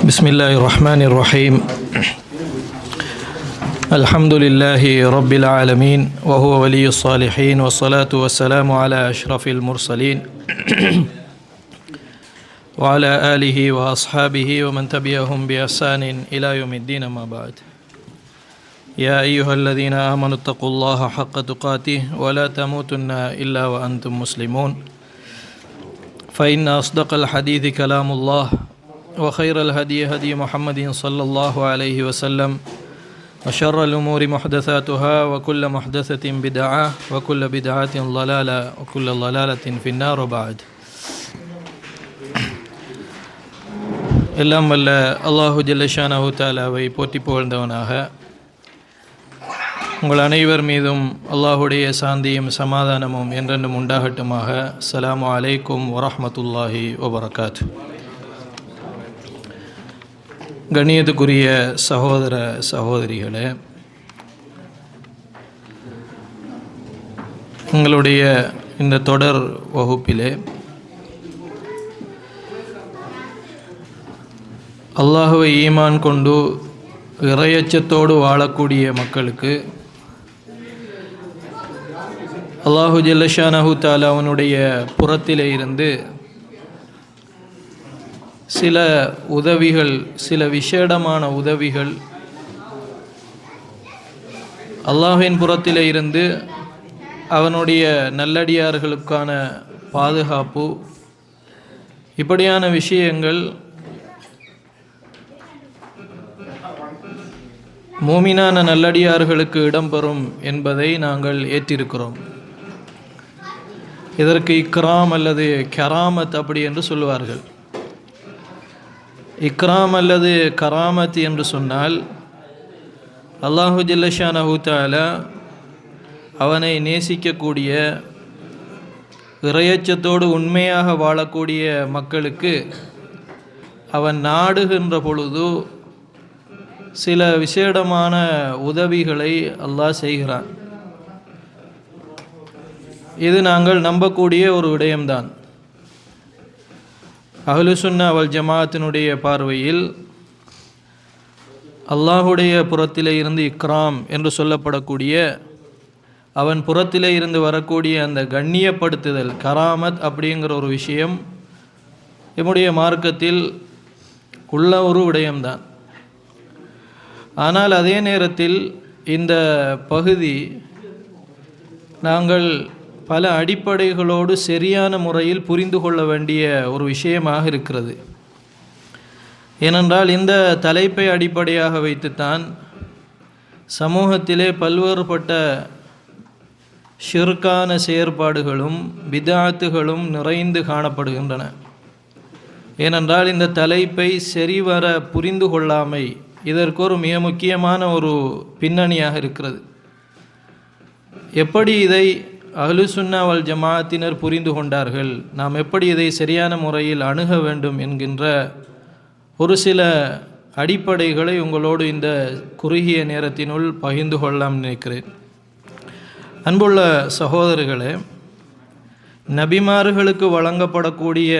بسم الله الرحمن الرحيم. الحمد لله رب العالمين وهو ولي الصالحين والصلاة والسلام على أشرف المرسلين وعلى آله وأصحابه ومن تبعهم بإحسان إلى يوم الدين. ما بعد، يا أيها الذين آمنوا اتقوا الله حق تقاته ولا تموتن إلا وأنتم مسلمون، فإن أصدق الحديث كلام الله وخير الهدي هدي محمد صلى الله عليه وسلم وشر الأمور محدثاتها وكل محدثة بدعة وكل بدعة ضلالة وكل ضلالة في النار. وبعد، எல்லாம் வல்ல அல்லாஹு ஜல்லஷானஹு தஆலாவை போற்றி புகழ்ந்தவனாக உங்கள் அனைவர் மீதும் அல்லாஹுடைய சாந்தியும் சமாதானமும் என்றென்றும் உண்டாகட்டுமாக. அஸ்ஸலாமு அலைக்கும் வரஹ்மத்துல்லாஹி வபரகாத்து. கண்ணியத்துக்குரிய சகோதர சகோதரிகளே, உங்களுடைய இந்த தொடர் வகுப்பிலே அல்லாஹுவை ஈமான் கொண்டு இறையச்சத்தோடு வாழக்கூடிய மக்களுக்கு அல்லாஹு ஜல்லஷானஹு தஆலா அவனுடைய புறத்திலே இருந்து சில உதவிகள், சில விசேடமான உதவிகள், அல்லாஹ்வின் புறத்திலே இருந்து அவனுடைய நல்லடியார்களுக்கான பாதுகாப்பு, இப்படியான விஷயங்கள் மூமினான நல்லடியார்களுக்கு இடம்பெறும் என்பதை நாங்கள் ஏற்றிருக்கிறோம். இதற்கு இக்ராம் அல்லது கராமத் அப்படி என்று சொல்லுவார்கள். இக்ராம் அல்லது கராமத் என்று சொன்னால் அல்லாஹு ஜல்லஷானஹு தஆலா அவனை நேசிக்கக்கூடிய, இறையச்சத்தோடு உண்மையாக வாழக்கூடிய மக்களுக்கு அவன் நாடுகின்ற பொழுது சில விசேடமான உதவிகளை அல்லாஹ் செய்கிறான். இது நாங்கள் நம்பக்கூடிய ஒரு விடயம்தான். அஹ்லு சுன்னா வல் ஜமாஅத்தினுடைய பார்வையில் அல்லாஹுடைய புறத்திலே இருந்து இக்ராம் என்று சொல்லப்படக்கூடிய, அவன் புறத்திலே இருந்து வரக்கூடிய அந்த கண்ணியப்படுத்துதல், கராமத் அப்படிங்கிற ஒரு விஷயம் நம்முடைய மார்க்கத்தில் உள்ள ஒரு விடயம்தான். ஆனால் அதே நேரத்தில் இந்த பகுதி நாங்கள் பல அடிப்படைகளோடு சரியான முறையில் புரிந்து கொள்ள வேண்டிய ஒரு விஷயமாக இருக்கிறது. ஏனென்றால் இந்த தலைப்பை அடிப்படையாக வைத்துத்தான் சமூகத்திலே பல்வேறுபட்ட ஷிர்கான செயற்பாடுகளும் பித்அத்துகளும் நிறைந்து காணப்படுகின்றன. ஏனென்றால் இந்த தலைப்பை சரிவர புரிந்து கொள்ளாமை இதற்கு ஒரு மிக முக்கியமான ஒரு பின்னணியாக இருக்கிறது. எப்படி இதை அஹ்லு சுன்னா வல் ஜமாஅத்தினர் புரிந்து கொண்டார்கள், நாம் எப்படி இதை சரியான முறையில் அணுக வேண்டும் என்கின்ற ஒரு சில அடிப்படைகளை உங்களோடு இந்த குறுகிய நேரத்தினுள் பகிர்ந்து கொள்ளலாம் நினைக்கிறேன். அன்புள்ள சகோதரர்களே, நபிமார்களுக்கு வழங்கப்படக்கூடிய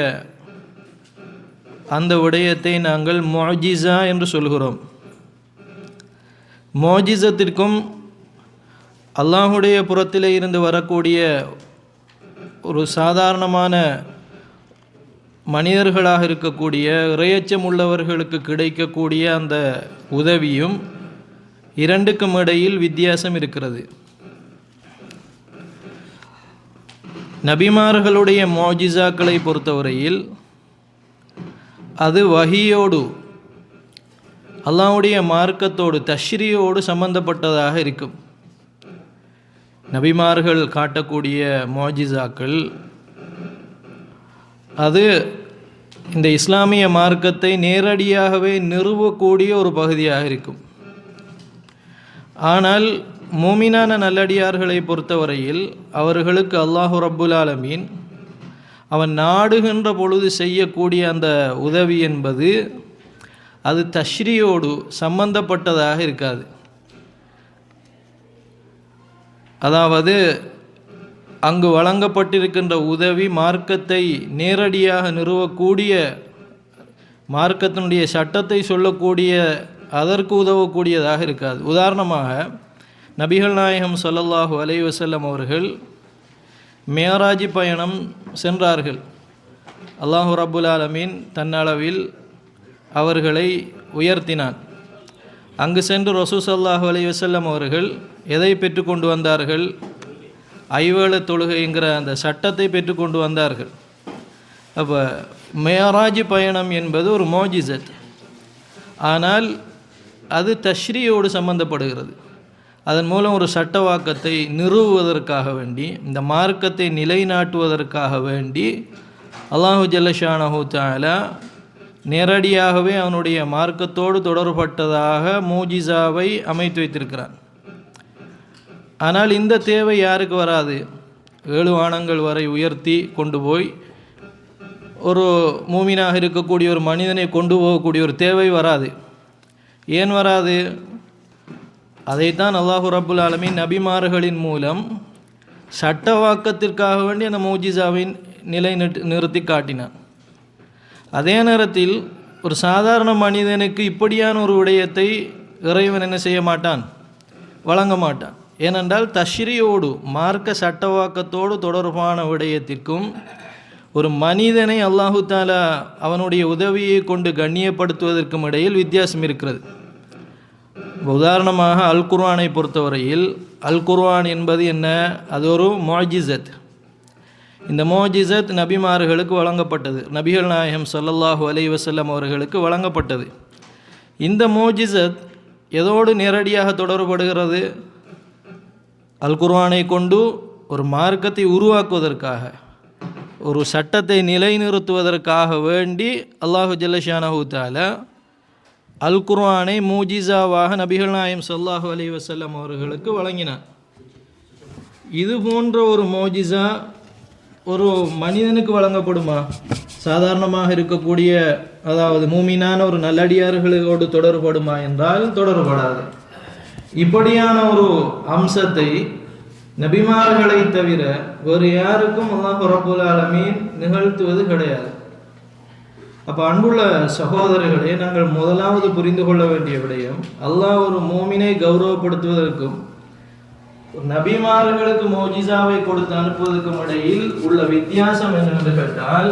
அந்த விடயத்தை நாங்கள் முஅஜிஸா என்று சொல்கிறோம். முஅஜிஸத்திற்கும் அல்லாஹுடைய புறத்திலே இருந்து வரக்கூடிய ஒரு சாதாரணமான மனிதர்களாக இருக்கக்கூடிய இறையச்சம் உள்ளவர்களுக்கு கிடைக்கக்கூடிய அந்த உதவியும் இரண்டுக்கும் இடையில் வித்தியாசம் இருக்கிறது. நபிமார்களுடைய முஅஜிஸாக்களை பொறுத்தவரையில் அது வஹியோடு, அல்லாஹ்வுடைய மார்க்கத்தோடு, தஷ்ரீயோடு சம்பந்தப்பட்டதாக இருக்கும். நபிமார்கள் காட்டக்கூடிய முஅஜிஸாக்கள் அது இந்த இஸ்லாமிய மார்க்கத்தை நேரடியாகவே நிறுவக்கூடிய ஒரு பகுதியாக இருக்கும். ஆனால் மூமினான நல்லடியார்களை பொறுத்தவரையில் அவர்களுக்கு அல்லாஹு ரப்புல் ஆலமீன் அவன் நாடுகின்ற பொழுது செய்யக்கூடிய அந்த உதவி என்பது அது தஷ்ரீயோடு சம்பந்தப்பட்டதாக இருக்காது. அதாவது அங்கு வழங்கப்பட்டிருக்கின்ற உதவி மார்க்கத்தை நேரடியாக நிறுவக்கூடிய மார்க்கத்தினுடைய சட்டத்தை சொல்லக்கூடிய அதற்கு உதவக்கூடியதாக இருக்காது. உதாரணமாக நபிகள் நாயகம் ஸல்லல்லாஹு அலைஹி வஸல்லம் அவர்கள் மேராஜ் பயணம் சென்றார்கள். அல்லாஹு ரப்புல் ஆலமீன் தன்னளவில் அவர்களை உயர்த்தினான். அங்கு சென்று ரசூல் ஸல்லல்லாஹு அலைஹி வஸல்லம் அவர்கள் எதை பெற்றுக்கொண்டு வந்தார்கள்? ஐவேளை தொழுகைங்கிற அந்த சட்டத்தை பெற்றுக்கொண்டு வந்தார்கள். அப்போ மேராஜ் பயணம் என்பது ஒரு மோஜிசத். ஆனால் அது தஷ்ரீயோடு சம்பந்தப்படுகிறது. அதன் மூலம் ஒரு சட்டவாக்கத்தை நிறுவுவதற்காக வேண்டி, இந்த மார்க்கத்தை நிலைநாட்டுவதற்காக வேண்டி அல்லாஹு ஜல்ல ஷானஹு தஆலா நேரடியாகவே அவனுடைய மார்க்கத்தோடு தொடர்பட்டதாக மூஜிசாவை அமைத்து வைத்திருக்கிறான். ஆனால் இந்த தேவை யாருக்கு வராது? 7 வானங்கள் வரை உயர்த்தி கொண்டு போய் ஒரு மூமினாக இருக்கக்கூடிய ஒரு மனிதனை கொண்டு போகக்கூடிய ஒரு தேவை வராது. ஏன் வராது? அதைத்தான் அல்லாஹு ரப்புல் ஆலமீன் நபிமார்களின் மூலம் சட்டவாக்கத்திற்காக வேண்டி அந்த மூஜிசாவின் நிலை நிறுத்தி காட்டினான். அதே நேரத்தில் ஒரு சாதாரண மனிதனுக்கு இப்படியான ஒரு விடயத்தை இறைவன் என்ன செய்ய மாட்டான்? வழங்க மாட்டான். ஏனென்றால் தஷ்ரீயோடு மார்க்க சட்டவாக்கத்தோடு தொடர்பான விடயத்திற்கும் ஒரு மனிதனை அல்லாஹு தாலா அவனுடைய உதவியை கொண்டு கண்ணியப்படுத்துவதற்கும் இடையில் வித்தியாசம் இருக்கிறது. உதாரணமாக அல் குர்ஆனை பொறுத்தவரையில் அல் குர்ஆன் என்பது என்ன? அது ஒரு முஅஜிசத். இந்த முஅஜிசத் நபிமார்களுக்கு வழங்கப்பட்டது. நபிகள் நாயகம் ஸல்லல்லாஹு அலைஹி வஸல்லம் அவர்களுக்கு வழங்கப்பட்டது. இந்த முஅஜிசத் எதோடு நேரடியாக தொடர்படுகிறது? அல் குர்ஆனை கொண்டு ஒரு மார்க்கத்தை உருவாக்குவதற்காக, ஒரு சட்டத்தை நிலைநிறுத்துவதற்காக வேண்டி அல்லாஹு ஜல்ல ஷானஹு தஆலா அல் குர்ஆனை மூஜிசாவாக நபிகள் நாயகம் ஸல்லல்லாஹு அலைஹி வஸல்லம் அவர்களுக்கு வழங்கினார். இது போன்ற ஒரு மோஜிசா ஒரு மனிதனுக்கு வழங்கப்படுமா? சாதாரணமாக இருக்கக்கூடிய, அதாவது மூமினான ஒரு நல்லடியார்களோடு தொடர்படுமா என்றால் தொடர்படாது. இப்படியான ஒரு அம்சத்தை நபிமார்களை தவிர வேறு யாருக்கும் அல்லாஹ் ரப்புல் ஆலமீன் நிகழ்த்துவது கிடையாது. அப்போ அன்புள்ள சகோதரர்களே, நாங்கள் முதலாவது புரிந்து கொள்ள வேண்டிய விடயம், அல்லாஹ் ஒரு மூமினை கௌரவப்படுத்துவதற்கும் நபிமார்களுக்கு மோஜிசாவை கொடுத்து அனுப்புவதற்கும் இடையில் உள்ள வித்தியாசம் என்னவென்று கேட்டால்,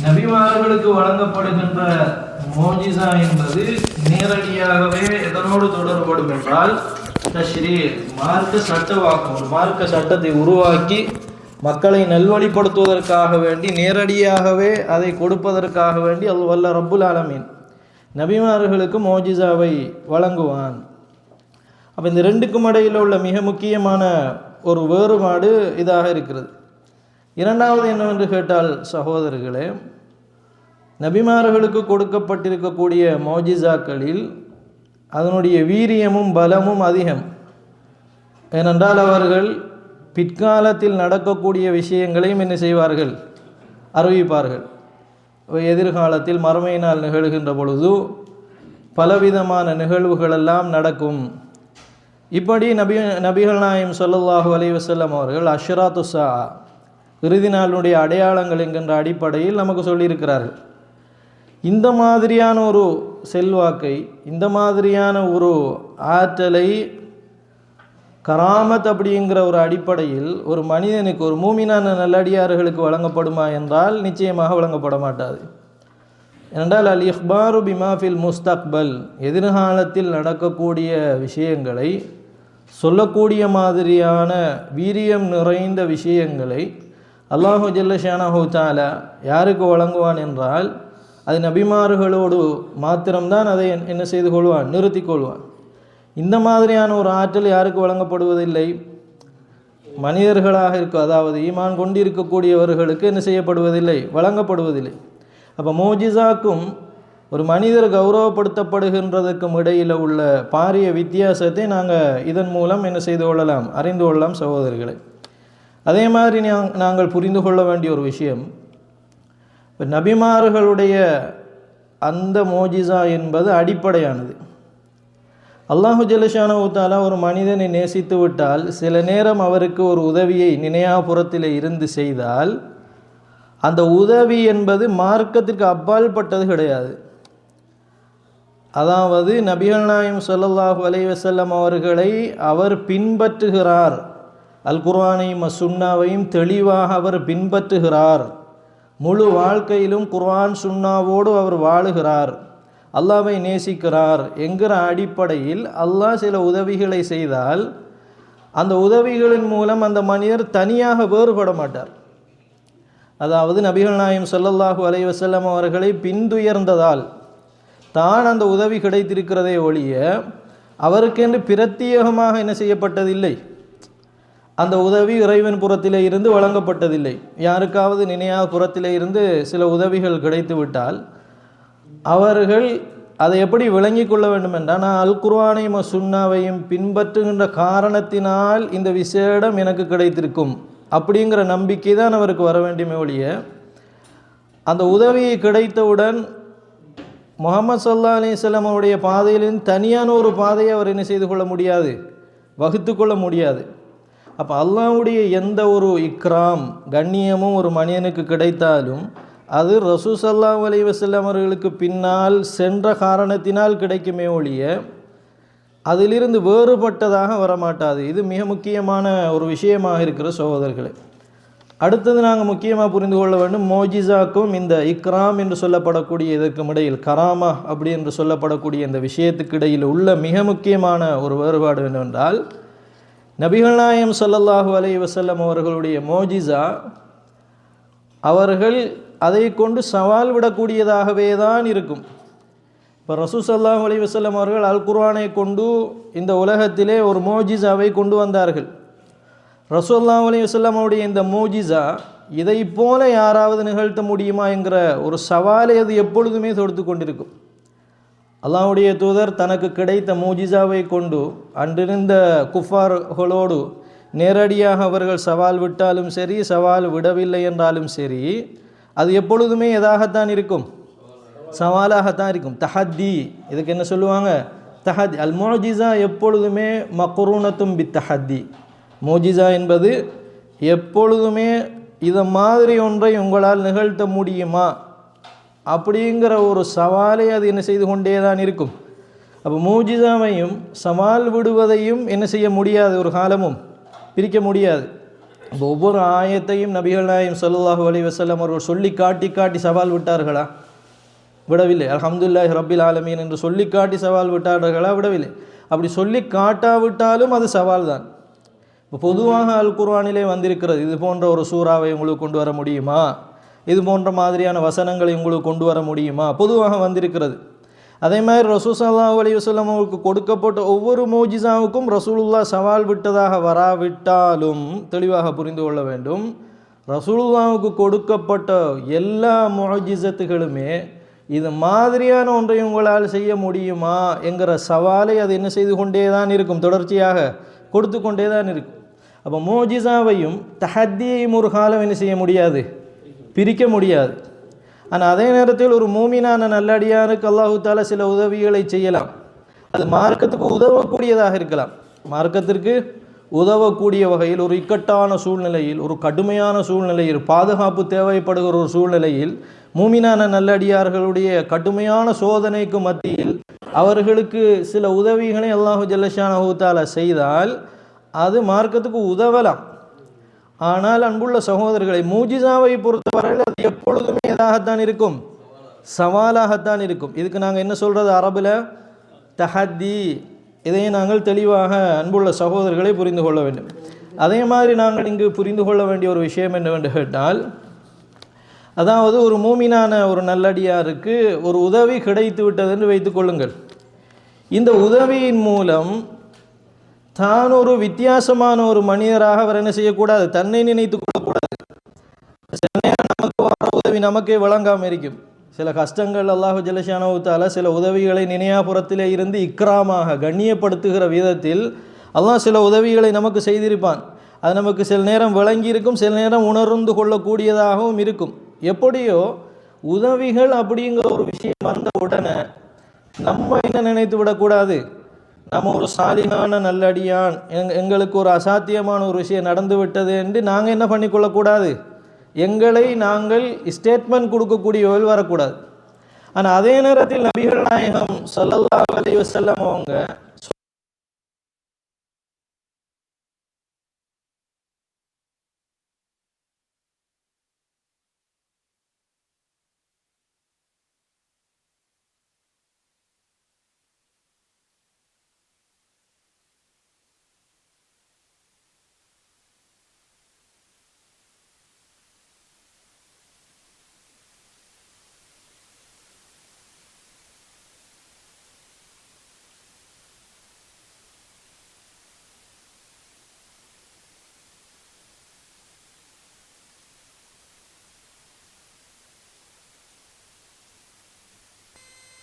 நபிமார்களுக்கு வழங்கப்படுகின்ற மோஜிசா என்பது நேரடியாகவே எதனோடு தொடர்படும் என்றால் தஷ்ரீர், மார்க்க சட்டவாக்கம், ஒரு மார்க்க சட்டத்தை உருவாக்கி மக்களை நல்வழிப்படுத்துவதற்காக வேண்டி நேரடியாகவே அதை கொடுப்பதற்காக வேண்டி வல்ல ரப்புல் ஆலமீன் நபிமார்களுக்கு மோஜிசாவை வழங்குவான். அப்போ இந்த ரெண்டுக்கும் இடையில் உள்ள மிக முக்கியமான ஒரு வேறுபாடு இதாக இருக்கிறது. இரண்டாவது என்னவென்று கேட்டால் சகோதரர்களே, நபிமார்களுக்கு கொடுக்கப்பட்டிருக்கக்கூடிய மோஜிசாக்களில் அதனுடைய வீரியமும் பலமும் அதிகம். ஏனென்றால் அவர்கள் பிற்காலத்தில் நடக்கக்கூடிய விஷயங்களையும் என்ன செய்வார்கள்? அறிவிப்பார்கள். எதிர்காலத்தில் மறுமையினால் நிகழ்கின்ற பொழுது பலவிதமான நிகழ்வுகளெல்லாம் நடக்கும். இப்படி நபிகள் நாயகம் ஸல்லல்லாஹு அலைஹி வஸல்லம் அவர்கள் அஷ்ராத்து ஸாஅ, இறுதி நாளுடைய அடையாளங்கள் என்கின்ற அடிப்படையில் நமக்கு சொல்லியிருக்கிறார்கள். இந்த மாதிரியான ஒரு செல்வாக்கை, இந்த மாதிரியான ஒரு ஆற்றலை கராமத் அப்படிங்கிற ஒரு அடிப்படையில் ஒரு மனிதனுக்கு, ஒரு மூமினான நல்லடியார்களுக்கு வழங்கப்படுமா என்றால் நிச்சயமாக வழங்கப்பட மாட்டாது. என்றால் அல் இஹ்பாரு பிமா ஃபில் முஸ்தக்பல், எதிர்காலத்தில் நடக்கக்கூடிய விஷயங்களை சொல்லக்கூடிய மாதிரியான வீரியம் நிறைந்த விஷயங்களை அல்லாஹு ஜல்ல ஷானஹு தஆலா யாருக்கு வழங்குவான் என்றால் அது நபிமார்களோடு மாத்திரம்தான் அதை என்ன செய்து கொள்வான்? நிறுத்தி கொள்வான். இந்த மாதிரியான ஒரு ஆற்றல் யாருக்கு வழங்கப்படுவதில்லை? மனிதர்களாக இருக்க, அதாவது ஈமான் கொண்டிருக்கக்கூடியவர்களுக்கு என்ன செய்யப்படுவதில்லை? வழங்கப்படுவதில்லை. அப்போ மோஜிசாக்கும் ஒரு மனிதர் கௌரவப்படுத்தப்படுகின்றதுக்கும் இடையில் உள்ள பாரிய வித்தியாசத்தை நாங்கள் இதன் மூலம் என்ன செய்து கொள்ளலாம்? அறிந்து கொள்ளலாம் சகோதரர்களை. அதே மாதிரி நாங்கள் புரிந்து கொள்ள வேண்டிய ஒரு விஷயம், இப்போ நபிமார்களுடைய அந்த மோஜிசா என்பது அடிப்படையானது. அல்லாஹு ஜல்ல ஷானஹு தஆலா ஒரு மனிதனை நேசித்து விட்டால் சில நேரம் அவருக்கு ஒரு உதவியை நினையாபுரத்தில் இருந்து செய்தால் அந்த உதவி என்பது மார்க்கத்திற்கு அப்பால் பட்டது கிடையாது. அதாவது நபிகள் நாயகம் ஸல்லல்லாஹு அலைஹி வஸல்லம் அவர்களை அவர் பின்பற்றுகிறார், அல் குர்ஆனையும் சுன்னாவையும் தெளிவாக அவர் பின்பற்றுகிறார், முழு வாழ்க்கையிலும் குர்ஆன் சுன்னாவோடு அவர் வாழுகிறார், அல்லாஹ்வை நேசிக்கிறார் என்கிற அடிப்படையில் அல்லாஹ் சில உதவிகளை செய்தால் அந்த உதவிகளின் மூலம் அந்த மனிதர் தனியாக வேறுபட மாட்டார். அதாவது நபிகள் நாயகம் ஸல்லல்லாஹு அலைஹி வஸல்லம் அவர்களை பின்துயர்ந்ததால் தான் அந்த உதவி கிடைத்திருக்கிறதே ஒழிய அவருக்கென்று பிரத்யேகமாக என்ன செய்யப்பட்டதில்லை, அந்த உதவி இறைவன் புறத்திலே இருந்து வழங்கப்பட்டதில்லை. யாருக்காவது நினையா புறத்திலே இருந்து சில உதவிகள் கிடைத்து விட்டால் அவர்கள் அதை எப்படி விளங்கி கொள்ள வேண்டும் என்றால், நான் அல் குர்ஆனையும் சுன்னாவையும் பின்பற்றுகின்ற காரணத்தினால் இந்த விசேடம் எனக்கு கிடைத்திருக்கும் அப்படிங்கிற நம்பிக்கை தான் அவருக்கு வர வேண்டுமே ஒழிய அந்த உதவியை கிடைத்தவுடன் முஹம்மது ஸல்லல்லாஹு அலைஹி வஸல்லம் அவருடைய பாதையிலிருந்து தனியான ஒரு பாதையை அவர் என்ன செய்து கொள்ள முடியாது, வகுத்து கொள்ள முடியாது. அப்போ அல்லாஹ்வுடைய எந்த ஒரு இக்ராம் கண்ணியமும் ஒரு மனிதனுக்கு கிடைத்தாலும் அது ரசூல் ஸல்லல்லாஹு அலைஹி வஸல்லம் அவர்களுக்கு பின்னால் சென்ற காரணத்தினால் கிடைக்குமே ஒழிய அதிலிருந்து வேறுபட்டதாக வரமாட்டாது. இது மிக முக்கியமான ஒரு விஷயமாக இருக்கிற சகோதரர்களே. அடுத்தது நாங்கள் முக்கியமாக புரிந்து கொள்ள வேண்டும், மோஜிசாக்கும் இந்த இக்ராம் என்று சொல்லப்படக்கூடிய இதற்கும் இடையில் கராமா அப்படி என்று சொல்லப்படக்கூடிய இந்த விஷயத்துக்கு இடையில் உள்ள மிக முக்கியமான ஒரு வேறுபாடு என்னவென்றால், நபிகள் நாயகம் ஸல்லல்லாஹு அலைஹி வஸல்லம் அவர்களுடைய மோஜிசா அவர்கள் அதை கொண்டு சவால் விடக்கூடியதாகவே தான் இருக்கும். இப்போ ரசூல் ஸல்லல்லாஹு அலைஹி வஸல்லம் அவர்கள் அல் குர்ஆனை கொண்டு இந்த உலகத்திலே ஒரு மோஜிசாவை கொண்டு வந்தார்கள். ரசூல் ஸல்லல்லாஹு அலைஹி வஸல்லம் அவருடைய இந்த மோஜிசா இதை போல யாராவது நிகழ்த்த முடியுமா என்கிற ஒரு சவாலை அது எப்பொழுதுமே தொடுத்து கொண்டிருக்கும். அல்லாஹ்வுடைய தூதர் தனக்கு கிடைத்த மோஜிசாவை கொண்டு அன்றிருந்த குஃபார்களோடு நேரடியாக அவர்கள் சவால் விட்டாலும் சரி, சவால் விடவில்லை என்றாலும் சரி, அது எப்பொழுதுமே எதாகத்தான் இருக்கும், சவாலாகத்தான் இருக்கும். தஹத்தி, இதுக்கு என்ன சொல்லுவாங்க, தஹத்தி. அல் மோஜிசா எப்பொழுதுமே மக்ரூனத்தும் பி தஹத்தி. மோஜிசா என்பது எப்பொழுதுமே இதை மாதிரி ஒன்றை உங்களால் நிகழ்த்த முடியுமா அப்படிங்கிற ஒரு சவாலை அது என்ன செய்து கொண்டே தான் இருக்கும். அப்போ மோஜிசாவையும் சவால் விடுவதையும் என்ன செய்ய முடியாது, ஒரு காலமும் பிரிக்க முடியாது. இப்போ ஒவ்வொரு ஆயத்தையும் நபிகள் நாயகம் ஸல்லல்லாஹு அலைஹி வஸல்லம் அவர்கள் சொல்லி காட்டி காட்டி சவால் விட்டார்களா? விடவில்லை. அல்ஹம்துலில்லாஹி ரப்பில் ஆலமீன் என்று சொல்லி காட்டி சவால் விட்டார்களா? விடவில்லை. அப்படி சொல்லி காட்டாவிட்டாலும் அது சவால் தான். இப்போ பொதுவாக அல் குர்ஆனிலே வந்திருக்கிறது, இது போன்ற ஒரு சூறாவை உங்களுக்கு கொண்டு வர முடியுமா, இது போன்ற மாதிரியான வசனங்களை உங்களுக்கு கொண்டு வர முடியுமா, பொதுவாக வந்திருக்கிறது. அதே மாதிரி ரசூல் ஸல்லல்லாஹு அலைஹி வஸல்லம் அவருக்கு கொடுக்கப்பட்ட ஒவ்வொரு மோஜிசாவுக்கும் ரசூலுல்லாஹ் சவால் விட்டதாக வராவிட்டாலும் தெளிவாக புரிந்து கொள்ள வேண்டும், ரசூலுல்லாஹுக்கு கொடுக்கப்பட்ட எல்லா மோஜிசத்துகளுமே இது மாதிரியான ஒன்றை உங்களால் செய்ய முடியுமா என்கிற சவாலை அது என்ன செய்து கொண்டே தான் இருக்கும், தொடர்ச்சியாக கொடுத்து கொண்டே தான் இருக்கும். அப்போ மோஜிசாவையும் தஹத்தியையும் ஒரு காலம் என்ன செய்ய முடியாது, பிரிக்க முடியாது. ஆனால் அதே நேரத்தில் ஒரு மூமினான நல்லடியாருக்கு அல்லாஹு தாலா சில உதவிகளை செய்யலாம். அது மார்க்கத்துக்கு உதவக்கூடியதாக இருக்கலாம். மார்க்கத்திற்கு உதவக்கூடிய வகையில் ஒரு இக்கட்டான சூழ்நிலையில், ஒரு கடுமையான சூழ்நிலையில், பாதுகாப்பு தேவைப்படுகிற ஒரு சூழ்நிலையில் மூமினான நல்லடியார்களுடைய கடுமையான சோதனைக்கு மத்தியில் அவர்களுக்கு சில உதவிகளை அல்லாஹு ஜல்லஷானஹு தஆலா செய்தால் அது மார்க்கத்துக்கு உதவலாம். ஆனால் அன்புள்ள சகோதரர்களை, மூஜிசாவை பொறுத்தவரையில் அது எப்பொழுதுமே எதாகத்தான் இருக்கும், சவாலாகத்தான் இருக்கும். இதுக்கு நாங்கள் என்ன சொல்கிறது, அரபில் தஹத்தி. இதை நாங்கள் தெளிவாக அன்புள்ள சகோதரர்களை புரிந்து கொள்ள வேண்டும். அதே மாதிரி நாங்கள் இங்கு புரிந்து கொள்ள வேண்டிய ஒரு விஷயம் என்னவென்று கேட்டால், அதாவது ஒரு மூமினான ஒரு நல்லடியாருக்கு ஒரு உதவி கிடைத்து விட்டது என்று வைத்துக் கொள்ளுங்கள். இந்த உதவியின் மூலம் தான் ஒரு வித்தியாசமான ஒரு மனிதராக அவர் என்ன செய்யக்கூடாது, தன்னை நினைத்து கொள்ளக்கூடாது. சில நேரம் நமக்கு வர உதவி நமக்கே வழங்காமல் இருக்கும். சில கஷ்டங்கள் அல்லாஹு ஜல்லஷானஹு தஆலா சில உதவிகளை நினையாபுரத்திலே இருந்து இக்ராமாக கண்ணியப்படுத்துகிற விதத்தில் அல்லாஹ் சில உதவிகளை நமக்கு செய்திருப்பான். அது நமக்கு சில நேரம் விளங்கி இருக்கும், சில நேரம் உணர்ந்து கொள்ளக்கூடியதாகவும் இருக்கும். எப்படியோ உதவிகள் அப்படிங்கிற ஒரு விஷயம் வந்த உடனே நம்ம என்ன நினைத்து விடக்கூடாது, நம்ம ஒரு சாலிகான நல்லடியான், எங்களுக்கு ஒரு அசாத்தியமான ஒரு விஷயம் நடந்து விட்டது என்று நாங்கள் என்ன பண்ணிக்கொள்ளக்கூடாது, எங்களை நாங்கள் ஸ்டேட்மெண்ட் கொடுக்கக்கூடியவர்கள் வரக்கூடாது. ஆனால் அதே நேரத்தில் நபிகள் நாயகம் ஸல்லல்லாஹு அலைஹி வஸல்லம் அவங்க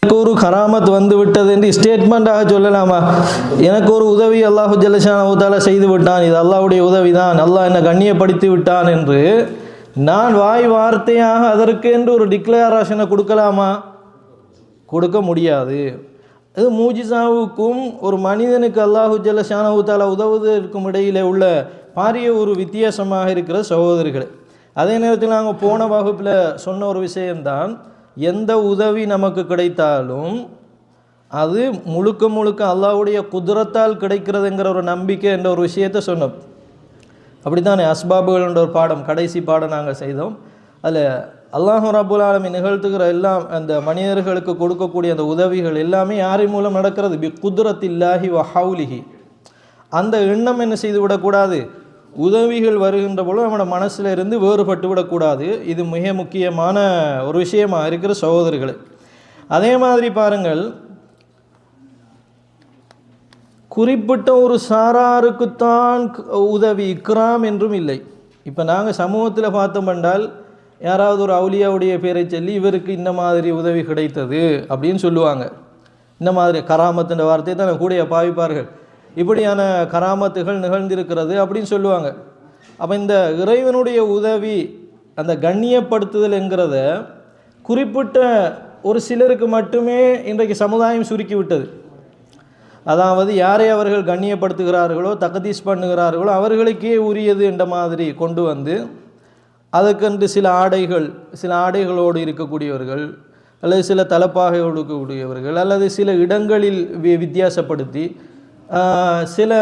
எனக்கு ஒரு கராமத் வந்து விட்டது என்று ஸ்டேட்மெண்ட்டாக சொல்லலாமா? எனக்கு ஒரு உதவி அல்லாஹு ஜல்லஷானஹு தஆலா செய்து விட்டான், இது அல்லாஹ்வுடைய உதவி தான், அல்லாஹ் என்னை கண்ணியப்படுத்தி விட்டான் என்று நான் வாய் வார்த்தையாக அதற்கு என்று ஒரு டிக்ளரேஷனை கொடுக்கலாமா? கொடுக்க முடியாது. அது மூஜிசாவுக்கும் ஒரு மனிதனுக்கு அல்லாஹு ஜல்லஷானஹு தஆலா உதவுவதற்கும் இடையிலே உள்ள பாரிய ஒரு வித்தியாசமாக இருக்கிற சகோதரர்களே. அதே நேரத்தில் நாங்கள் போன வகுப்பில் சொன்ன ஒரு விஷயம்தான், எந்த உதவி நமக்கு கிடைத்தாலும் அது முழுக்க முழுக்க அல்லாஹ்வுடைய குதிரத்தால் கிடைக்கிறதுங்கிற ஒரு நம்பிக்கை என்ற ஒரு விஷயத்தை சொன்னோம். அப்படித்தானே அஸ்பாபுகள் என்ற ஒரு பாடம், கடைசி பாடம் நாங்கள் செய்தோம். அதில் அல்லாஹ் ரப்புல் ஆலமீன் நிகழ்த்துகிற எல்லாம் அந்த மனிதர்களுக்கு கொடுக்கக்கூடிய அந்த உதவிகள் எல்லாமே யாரின் மூலம் நடக்கிறது? பி குத்ரத்தில்லாஹி வ ஹவுலிஹி. அந்த எண்ணம் என்ன செய்து விடக்கூடாது? உதவிகள் வருகின்ற பொழுது நம்மளோட மனசில் இருந்து வேறுபட்டு விடக்கூடாது. இது மிக முக்கியமான ஒரு விஷயமாக இருக்கிற சகோதரர்களே. அதே மாதிரி பாருங்கள், குறிப்பிட்ட ஒரு சாராருக்குத்தான் உதவி இக்ராம் என்றும் இல்லை. இப்போ நாங்கள் சமூகத்தில் பார்த்தோம் என்றால் யாராவது ஒரு அவுலியாவுடைய பேரை சொல்லி இவருக்கு இந்த மாதிரி உதவி கிடைத்தது அப்படின்னு சொல்லுவாங்க. இந்த மாதிரி கராமத்துன்ற வார்த்தையை தான் கூட பாவிப்பார்கள். இப்படியான கராமத்துகள் நிகழ்ந்திருக்கிறது அப்படின்னு சொல்லுவாங்க. அப்போ இந்த இறைவனுடைய உதவி, அந்த கண்ணியப்படுத்துதல் என்கிறத குறிப்பிட்ட ஒரு சிலருக்கு மட்டுமே இன்றைக்கு சமுதாயம் சுருக்கி விட்டது. அதாவது யாரை அவர்கள் கண்ணியப்படுத்துகிறார்களோ தகதீஸ் பண்ணுகிறார்களோ அவர்களுக்கே உரியது என்ற மாதிரி கொண்டு வந்து அதுக்கென்று சில ஆடைகளோடு இருக்கக்கூடியவர்கள் அல்லது சில தலப்பாகையோடு இருக்கக்கூடியவர்கள் அல்லது சில இடங்களில் வித்தியாசப்படுத்தி சில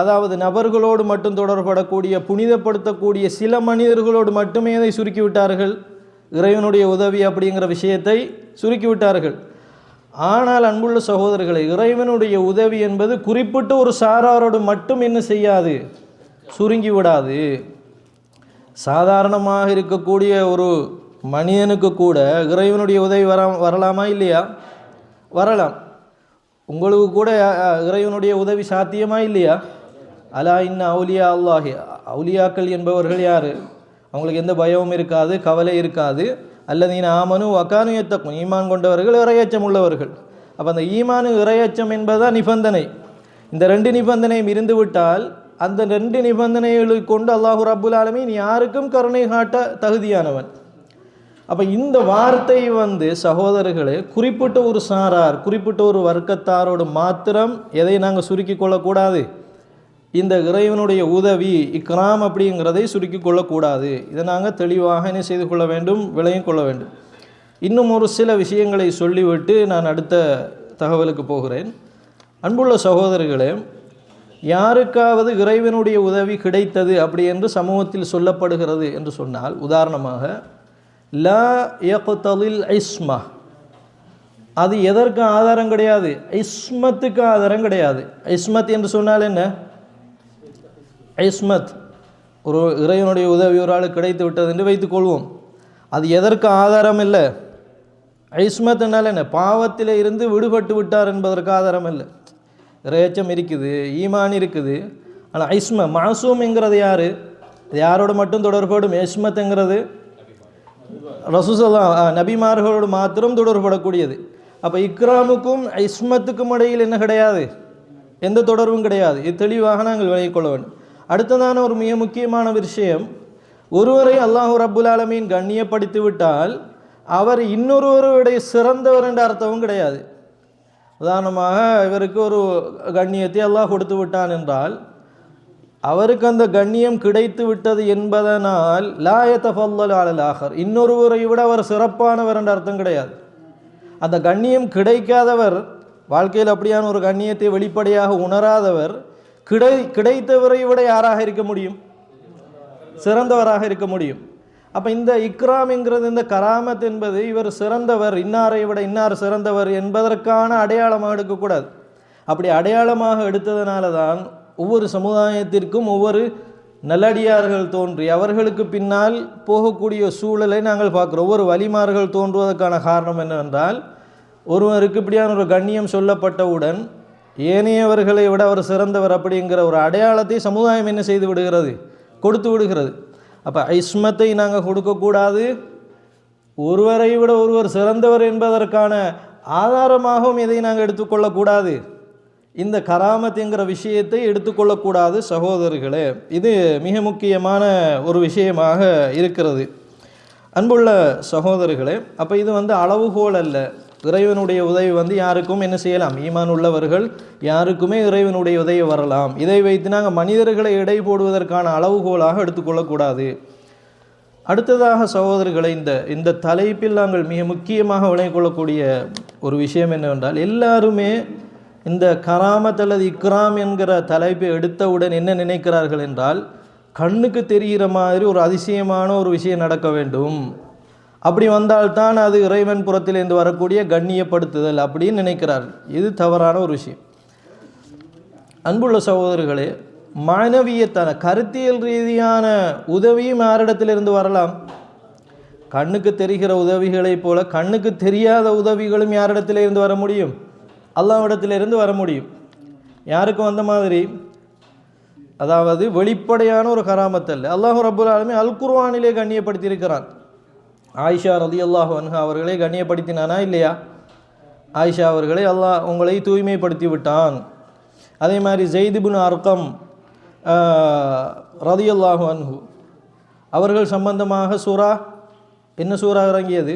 அதாவது நபர்களோடு மட்டும் தொடர்படக்கூடிய புனிதப்படுத்தக்கூடிய சில மனிதர்களோடு மட்டுமே அதை சுருக்கிவிட்டார்கள். இறைவனுடைய உதவி அப்படிங்கிற விஷயத்தை சுருக்கிவிட்டார்கள். ஆனால் அன்புள்ள சகோதரர்களை, இறைவனுடைய உதவி என்பது குறிப்பிட்ட ஒரு சாராரோடு மட்டும் என்ன செய்யாது? சுருங்கி விடாது. சாதாரணமாக இருக்கக்கூடிய ஒரு மனிதனுக்கு கூட இறைவனுடைய உதவி வரலாமா இல்லையா? வரலாம். உங்களுக்கு கூட இறைவனுடைய உதவி சாத்தியமா இல்லையா? அலா இன்ன அவுலியா அல்லாஹி, அவுலியாக்கள் என்பவர்கள் யார்? அவங்களுக்கு எந்த பயமும் இருக்காது, கவலை இருக்காது. அல்லதீன ஆமனு வகானு யத்தகுன், ஈமான் கொண்டவர்கள், இறையச்சம் உள்ளவர்கள். அப்போ அந்த ஈமானு இறையச்சம் என்பதுதான் நிபந்தனை. இந்த ரெண்டு நிபந்தனையும் இருந்துவிட்டால் அந்த ரெண்டு நிபந்தனைகளை கொண்டு அல்லாஹு ரப்புல் ஆலமீன் யாருக்கும் கருணை காட்ட தகுதியானவன். அப்போ இந்த வார்த்தை சகோதரர்களே, குறிப்பிட்ட ஒரு சாரார், குறிப்பிட்ட ஒரு வர்க்கத்தாரோடு மாத்திரம் எதை நாங்கள் சுருக்கி கொள்ளக்கூடாது? இந்த இறைவனுடைய உதவி இக்ராம் அப்படிங்கிறதை சுருக்கி கொள்ளக்கூடாது. இதை நாங்கள் தெளிவாக என்ன செய்து கொள்ள வேண்டும், விளங்கிக் கொள்ள வேண்டும். இன்னும் ஒரு சில விஷயங்களை சொல்லிவிட்டு நான் அடுத்த தகவலுக்கு போகிறேன். அன்புள்ள சகோதரர்களே, யாருக்காவது இறைவனுடைய உதவி கிடைத்தது அப்படி என்று சமூகத்தில் சொல்லப்படுகிறது என்று சொன்னால், உதாரணமாக லா யக்தலில் இஸ்மா, அது எதற்கு ஆதாரம் கிடையாது? இஸ்மத்துக்கு ஆதாரம் கிடையாது. இஸ்மத் என்று சொன்னால் என்ன? இஸ்மத், ஒரு இறைவனுடைய உதவி ஒரு ஆள் கிடைத்து விட்டது என்று வைத்துக்கொள்வோம். அது எதற்கு ஆதாரம் இல்லை? இஸ்மத் என்னால் என்ன? பாவத்தில் இருந்து விடுபட்டு விட்டார் என்பதற்கு ஆதாரம் இல்லை. இறையச்சம் இருக்குது, ஈமான் இருக்குது. ஆனால் இஸ்ம மாசூம் என்கிறது யார்? யாரோடு மட்டும் தொடர்படும்? இஸ்மத்துங்கிறது ரசூலுல்லாஹ் நபிமார்களோடு மாத்திரம் தொடர்படக்கூடியது. அப்போ இக்ராமுக்கும் இஸ்மத்துக்கும் இடையில் என்ன கிடையாது? எந்த தொடர்பும் கிடையாது. இது தெளிவாக நாங்கள் விளங்கிக் கொள்ள வேண்டும். அடுத்ததான ஒரு மிக முக்கியமான விஷயம், ஒருவரை அல்லாஹ் ரப்புல் ஆலமீன் கண்ணியப்படுத்தி விட்டால் அவர் இன்னொருவருடைய சிறந்தவர் என்ற அர்த்தமும் கிடையாது. உதாரணமாக இவருக்கு ஒரு கண்ணியத்தை அல்லாஹ் கொடுத்து விட்டான் என்றால் அவருக்கு அந்த கண்ணியம் கிடைத்து விட்டது என்பதனால் லா யதஃபல்லலு அலல் ஆஹர், இன்னொருவரை விட அவர் சிறப்பானவர் என்ற அர்த்தம் கிடையாது. அந்த கண்ணியம் கிடைக்காதவர், வாழ்க்கையில் அப்படியான ஒரு கண்ணியத்தை வெளிப்படையாக உணராதவர் கிடைத்தவரை விட யாராக இருக்க முடியும்? சிறந்தவராக இருக்க முடியும். அப்போ இந்த இக்ராம் என்கிறது, இந்த கராமத் என்பது இவர் சிறந்தவர், இன்னாரை விட இன்னார் சிறந்தவர் என்பதற்கான அடையாளமாக எடுக்கக்கூடாது. அப்படி அடையாளமாக எடுத்ததுனால தான் ஒவ்வொரு சமுதாயத்திற்கும் ஒவ்வொரு நல்லடியார்கள் தோன்றி அவர்களுக்கு பின்னால் போகக்கூடிய சூழலை நாங்கள் பார்க்குறோம். ஒவ்வொரு வலிமார்கள் தோன்றுவதற்கான காரணம் என்னவென்றால், ஒருவருக்கு இப்படியான ஒரு கண்ணியம் சொல்லப்பட்டவுடன் ஏனையவர்களை விட அவர் சிறந்தவர் அப்படிங்கிற ஒரு அடையாளத்தை சமுதாயம் என்ன செய்து விடுகிறது? கொடுத்து விடுகிறது. அப்போ இஸ்மத்தை நாங்கள் கொடுக்கக்கூடாது, ஒருவரை விட ஒருவர் சிறந்தவர் என்பதற்கான ஆதாரமாகவும் இதை நாங்கள் எடுத்துக்கொள்ளக்கூடாது. இந்த கராமத் என்கிற விஷயத்தை எடுத்துக்கொள்ளக்கூடாது சகோதரர்களே. இது மிக முக்கியமான ஒரு விஷயமாக இருக்கிறது. அன்புள்ள சகோதரர்களே, அப்போ இது அளவுகோல் அல்ல. இறைவனுடைய உதவி யாருக்கும் என்ன செய்யலாம்? ஈமான் உள்ளவர்கள் யாருக்குமே இறைவனுடைய உதவி வரலாம். இதை வைத்து நாங்கள் மனிதர்களை எடை போடுவதற்கான அளவுகோலாக எடுத்துக்கொள்ளக்கூடாது. அடுத்ததாக சகோதரர்களை, இந்த தலைப்பில் நாங்கள் மிக முக்கியமாக விளங்கிக் கொள்ளக்கூடிய ஒரு விஷயம் என்னவென்றால், எல்லாருமே இந்த கராமத் அல்லது இக்ராம் என்கிற தலைப்பை எடுத்தவுடன் என்ன நினைக்கிறார்கள் என்றால், கண்ணுக்கு தெரிகிற மாதிரி ஒரு அதிசயமான ஒரு விஷயம் நடக்க வேண்டும், அப்படி வந்தால்தான் அது இறைவன் புறத்திலிருந்து வரக்கூடிய கண்ணியப்படுத்துதல் அப்படின்னு நினைக்கிறார்கள். இது தவறான ஒரு விஷயம். அன்புள்ள சகோதரர்களே, மானவியத்தான கருத்தியல் ரீதியான உதவியும் யாரிடத்திலிருந்து வரலாம்? கண்ணுக்கு தெரிகிற உதவிகளைப் போல கண்ணுக்கு தெரியாத உதவிகளும் யாரிடத்திலிருந்து வர முடியும்? அல்லாஹ்விடத்திலிருந்து வர முடியும். யாருக்கு வந்த மாதிரி? அதாவது வெளிப்படையான ஒரு கராமத் அல்ல. அல்லாஹ் ரப்புல் ஆலமீன் அல் குர்ஆனிலே கண்ணியப்படுத்தியிருக்கிறான். ஆயிஷா ரலியல்லாஹு அன்ஹா அவர்களை கண்ணியப்படுத்தினானா இல்லையா? ஆயிஷா அவர்களை அல்லாஹ் உங்களை தூய்மைப்படுத்தி விட்டான். அதே மாதிரி ஸைத் இப்னு அர்கம் ரலியல்லாஹு அன்ஹு அவர்கள் சம்பந்தமாக சூரா, என்ன சூரா இறங்கியது?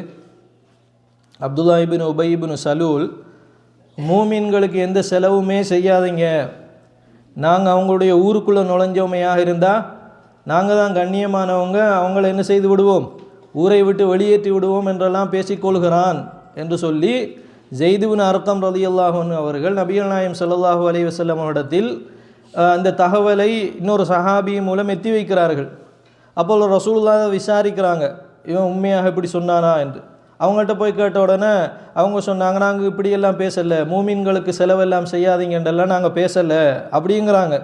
அப்துல்லா இப்னு உபை இப்னு சலூல், மூமின்களுக்கு எந்த செலவுமே செய்யாதீங்க, நாங்கள் அவங்களுடைய ஊருக்குள்ளே நுழைஞ்சவமையாக இருந்தால் நாங்கள் தான் கண்ணியமானவங்க, அவங்கள என்ன செய்து விடுவோம்? ஊரை விட்டு வெளியேற்றி விடுவோம் என்றெல்லாம் பேசிக்கொள்கிறான் என்று சொல்லி ஸைத் இப்னு அர்கம் ரலியல்லாஹு அன்ஹு அவர்கள் நபிகள் நாயகம் ஸல்லல்லாஹு அலைஹி வஸல்லம் அவரிடத்தில் அந்த தகவலை இன்னொரு சஹாபி மூலம் எத்தி வைக்கிறார்கள். அப்போ ரசூலுல்லாஹ் விசாரிக்கிறாங்க, இவன் உண்மையாக இப்படி சொன்னானா என்று. அவங்கள்ட்ட போய் கேட்ட உடனே அவங்க சொன்னாங்க, நாங்கள் இப்படியெல்லாம் பேசலை, மூமின்களுக்கு செலவெல்லாம் செய்யாதீங்கன்றெல்லாம் நாங்கள் பேசலை அப்படிங்கிறாங்க.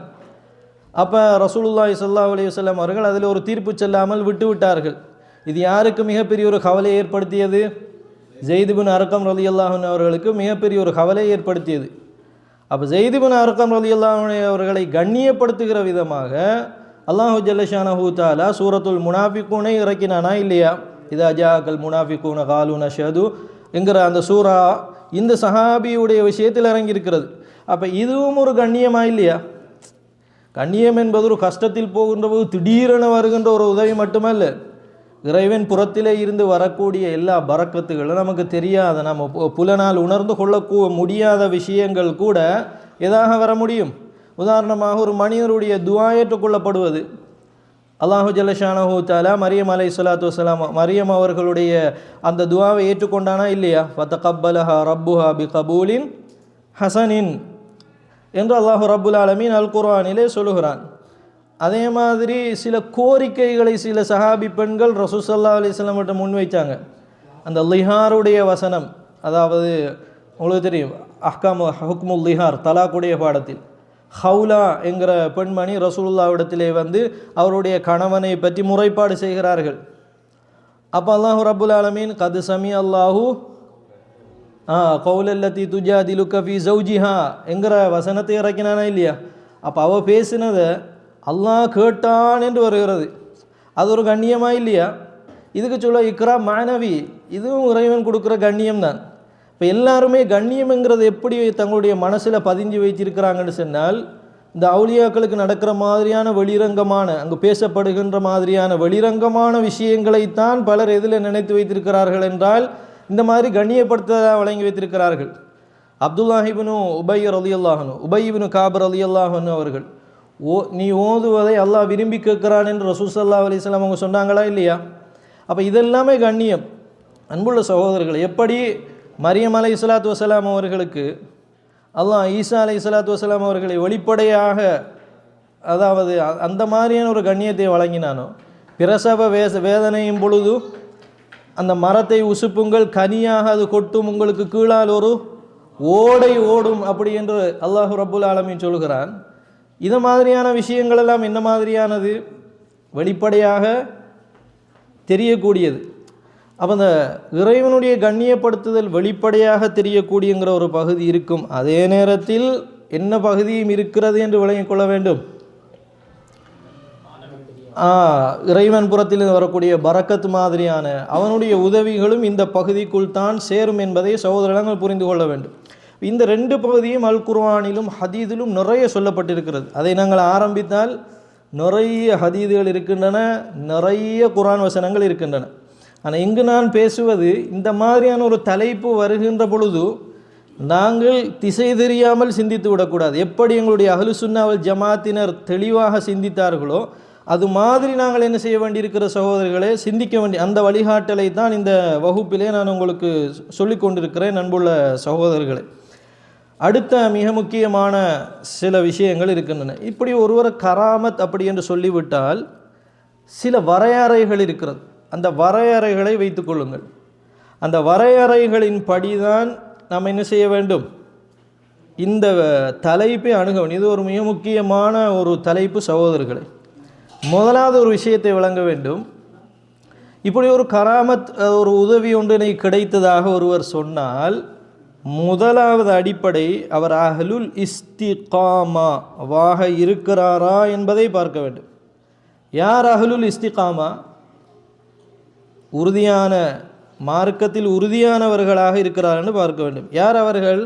அப்போ ரசூலுல்லாஹி ஸல்லல்லாஹு அலைஹி வஸல்லம் அவர்கள் அதில் ஒரு தீர்ப்பு செல்லாமல் விட்டு விட்டார்கள். இது யாருக்கு மிகப்பெரிய ஒரு கவலை ஏற்படுத்தியது? ஸைத் இப்னு அர்கம் ரலியல்லாஹு அன்ஹு அவர்களுக்கு மிகப்பெரிய ஒரு கவலை ஏற்படுத்தியது. அப்போ ஸைத் இப்னு அர்கம் ரலியல்லாஹு அன்ஹு அவர்களை கண்ணியப்படுத்துகிற விதமாக அல்லாஹு ஜல்ல ஷானஹு தஆலா சூரத்துல் முனாஃபிகூனை இறக்கினானா இல்லையா? இதா ஜாஅக்கல் முனாஃபிகூன காலூ நஷ்ஹது என்கிற அந்த சூரா இந்த சஹாபியுடைய விஷயத்தில் இறங்கியிருக்கிறது. அப்போ இதுவும் ஒரு கண்ணியமா இல்லையா? கண்ணியம் என்பது ஒரு கஷ்டத்தில் போகின்ற போது திடீரென வருகின்ற ஒரு உதவி மட்டுமல்ல, இறைவன் புறத்திலே இருந்து வரக்கூடிய எல்லா பரக்கத்துகளும் நமக்கு தெரியாத, நம்ம புலனால் உணர்ந்து கொள்ள முடியாத விஷயங்கள் கூட எதாக வர முடியும்? உதாரணமாக ஒரு மனிதருடைய துஆ ஏற்றுக்கொள்ளப்படுவது. அல்லாஹு ஜல்ல ஷானஹு தஆலா மரியம் அலைஹிஸ்ஸலாத்து வஸ்ஸலாம், மரியம் அவர்களுடைய அந்த துஆவை ஏற்றுக்கொண்டானா இல்லையா? ஃபதகப்பலஹா ரப்புஹா பிகபூலின் ஹசனின் என்று அல்லாஹு ரப்புல் ஆலமீன் அல் குர்ஆனிலே சொல்லுகிறான். அதே மாதிரி சில கோரிக்கைகளை சில சஹாபி பெண்கள் ரசூல் ஸல்லல்லாஹு அலைஹி வஸல்லம் கிட்ட முன்வைச்சாங்க. அந்த லிஹாருடைய வசனம், அதாவது உங்களுக்கு தெரியும் அஹ்காம் ஹுக்முல் லிஹார் தலாக்குடைய பாடத்தில் ஹவுலா என்கிற பெண்மணி ரசூலுல்லாஹ்விடத்திலே அவருடைய கணவனை பற்றி முறைப்பாடு செய்கிறார்கள். அப்போ அல்லாஹு ரப்புல் ஆலமீன் கத் சமி அல்லாஹு கௌலல்லதி துஜாதிலுக ஃபீ ஸௌஜிஹா என்கிற வசனத்தை இறக்கினானா இல்லையா? அப்போ அவள் பேசினதை அல்லாஹ் கேட்டான் என்று வருகிறது. அது ஒரு கண்ணியமா இல்லையா? இதுக்கு சொல்ல இக்ராம் மானவி, இதுவும் இறைவன் கொடுக்குற கண்ணியம் தான். இப்போ எல்லாருமே கண்ணியம்ங்கிறது எப்படி தங்களுடைய மனசில் பதிஞ்சு வைத்திருக்கிறாங்கன்னு சொன்னால், இந்த அவுலியாக்களுக்கு நடக்கிற மாதிரியான வெளிரங்கமான, அங்கு பேசப்படுகின்ற மாதிரியான வெளிரங்கமான விஷயங்களைத்தான் பலர் எதில் நினைத்து வைத்திருக்கிறார்கள் என்றால், இந்த மாதிரி கண்ணியப்படுத்த வழங்கி வைத்திருக்கிறார்கள். அப்துல்லாஹ் இப்னு உபை ரலியல்லாஹு அன்ஹு, உபை இப்னு காப் ரலியல்லாஹு அன்ஹு அவர்கள், நீ ஓதுவதை அல்லாஹ் விரும்பி கேட்கிறான் என்று ரசூல் ஸல்லல்லாஹு அலைஹி வஸல்லம் அவங்க சொன்னாங்களா இல்லையா? அப்போ இதெல்லாமே கண்ணியம். அன்புள்ள சகோதரர்கள், எப்படி மரியம் அலை இஸ்லாத்து வசலாம் அவர்களுக்கு அல்லாஹ் ஈசா அலை இஸ்லாத்து வசலாம் அவர்களை வெளிப்படையாக, அதாவது அந்த மாதிரியான ஒரு கண்ணியத்தை வழங்கினானோ, பிரசவ வேதனையும் பொழுது அந்த மரத்தை உசுப்புங்கள், கனியாக அது கொட்டும், உங்களுக்கு கீழால் ஒரு ஓடை ஓடும் அப்படி என்று அல்லாஹு ரப்புல் ஆலமீன் சொல்கிறான். இது மாதிரியான விஷயங்கள் எல்லாம் என்ன மாதிரியானது? வெளிப்படையாக தெரியக்கூடியது. அப்போ அந்த இறைவனுடைய கண்ணியப்படுத்துதல் வெளிப்படையாக தெரியக்கூடியங்கிற ஒரு பகுதி இருக்கும். அதே நேரத்தில் என்ன பகுதியும் இருக்கிறது என்று விளங்கிக் கொள்ள வேண்டும். இறைவன் புறத்தில் வரக்கூடிய பரக்கத் மாதிரியான அவனுடைய உதவிகளும் இந்த பகுதிக்குள் தான் சேரும் என்பதை சகோதரர்கள் புரிந்து கொள்ள வேண்டும். இந்த ரெண்டு பகுதியும் அல் குர்ஆனிலும் ஹதீதிலும் நிறைய சொல்லப்பட்டிருக்கிறது. அதை நாங்கள் ஆரம்பித்தால் நிறைய ஹதீதுகள் இருக்கின்றன, நிறைய குர்ஆன் வசனங்கள் இருக்கின்றன. ஆனால் இங்கு நான் பேசுவது இந்த மாதிரியான ஒரு தலைப்பு வருகின்ற பொழுது நாங்கள் திசை தெரியாமல் சிந்தித்து விடக்கூடாது. எப்படி எங்களுடைய அஹ்லு சுன்னா வல் ஜமாத்தினர் தெளிவாக சிந்தித்தார்களோ அது மாதிரி நாங்கள் என்ன செய்ய வேண்டியிருக்கிற சகோதரர்களே, சிந்திக்க வேண்டிய அந்த வழிகாட்டலை தான் இந்த வகுப்பிலே நான் உங்களுக்கு சொல்லிக் கொண்டிருக்கிறேன். அன்புள்ள சகோதரர்களே, அடுத்த மிக முக்கியமான சில விஷயங்கள் இருக்கின்றன. இப்படி ஒருவர் கராமத் அப்படி என்று சொல்லிவிட்டால் சில வரையறைகள் இருக்கிறது. அந்த வரையறைகளை வைத்துக் கொள்ளுங்கள். அந்த வரையறைகளின் படிதான் நாம் என்ன செய்ய வேண்டும்? இந்த தலைப்பை அணுக வேண்டும். இது ஒரு மிக முக்கியமான ஒரு தலைப்பு சகோதரர்களே. முதலாவது ஒரு விஷயத்தை விளங்க வேண்டும். இப்படி ஒரு கராமத், ஒரு உதவி ஒன்றினை கிடைத்ததாக ஒருவர் சொன்னால் முதலாவது அடிப்படை அவர் அஹ்லுல் இஸ்திகாமா வாக இருக்கிறாரா என்பதை பார்க்க வேண்டும். யார் அஹ்லுல் இஸ்திகாமா? உறுதியான மார்க்கத்தில் உறுதியானவர்களாக இருக்கிறார் என்று பார்க்க வேண்டும். யார் அவர்கள்?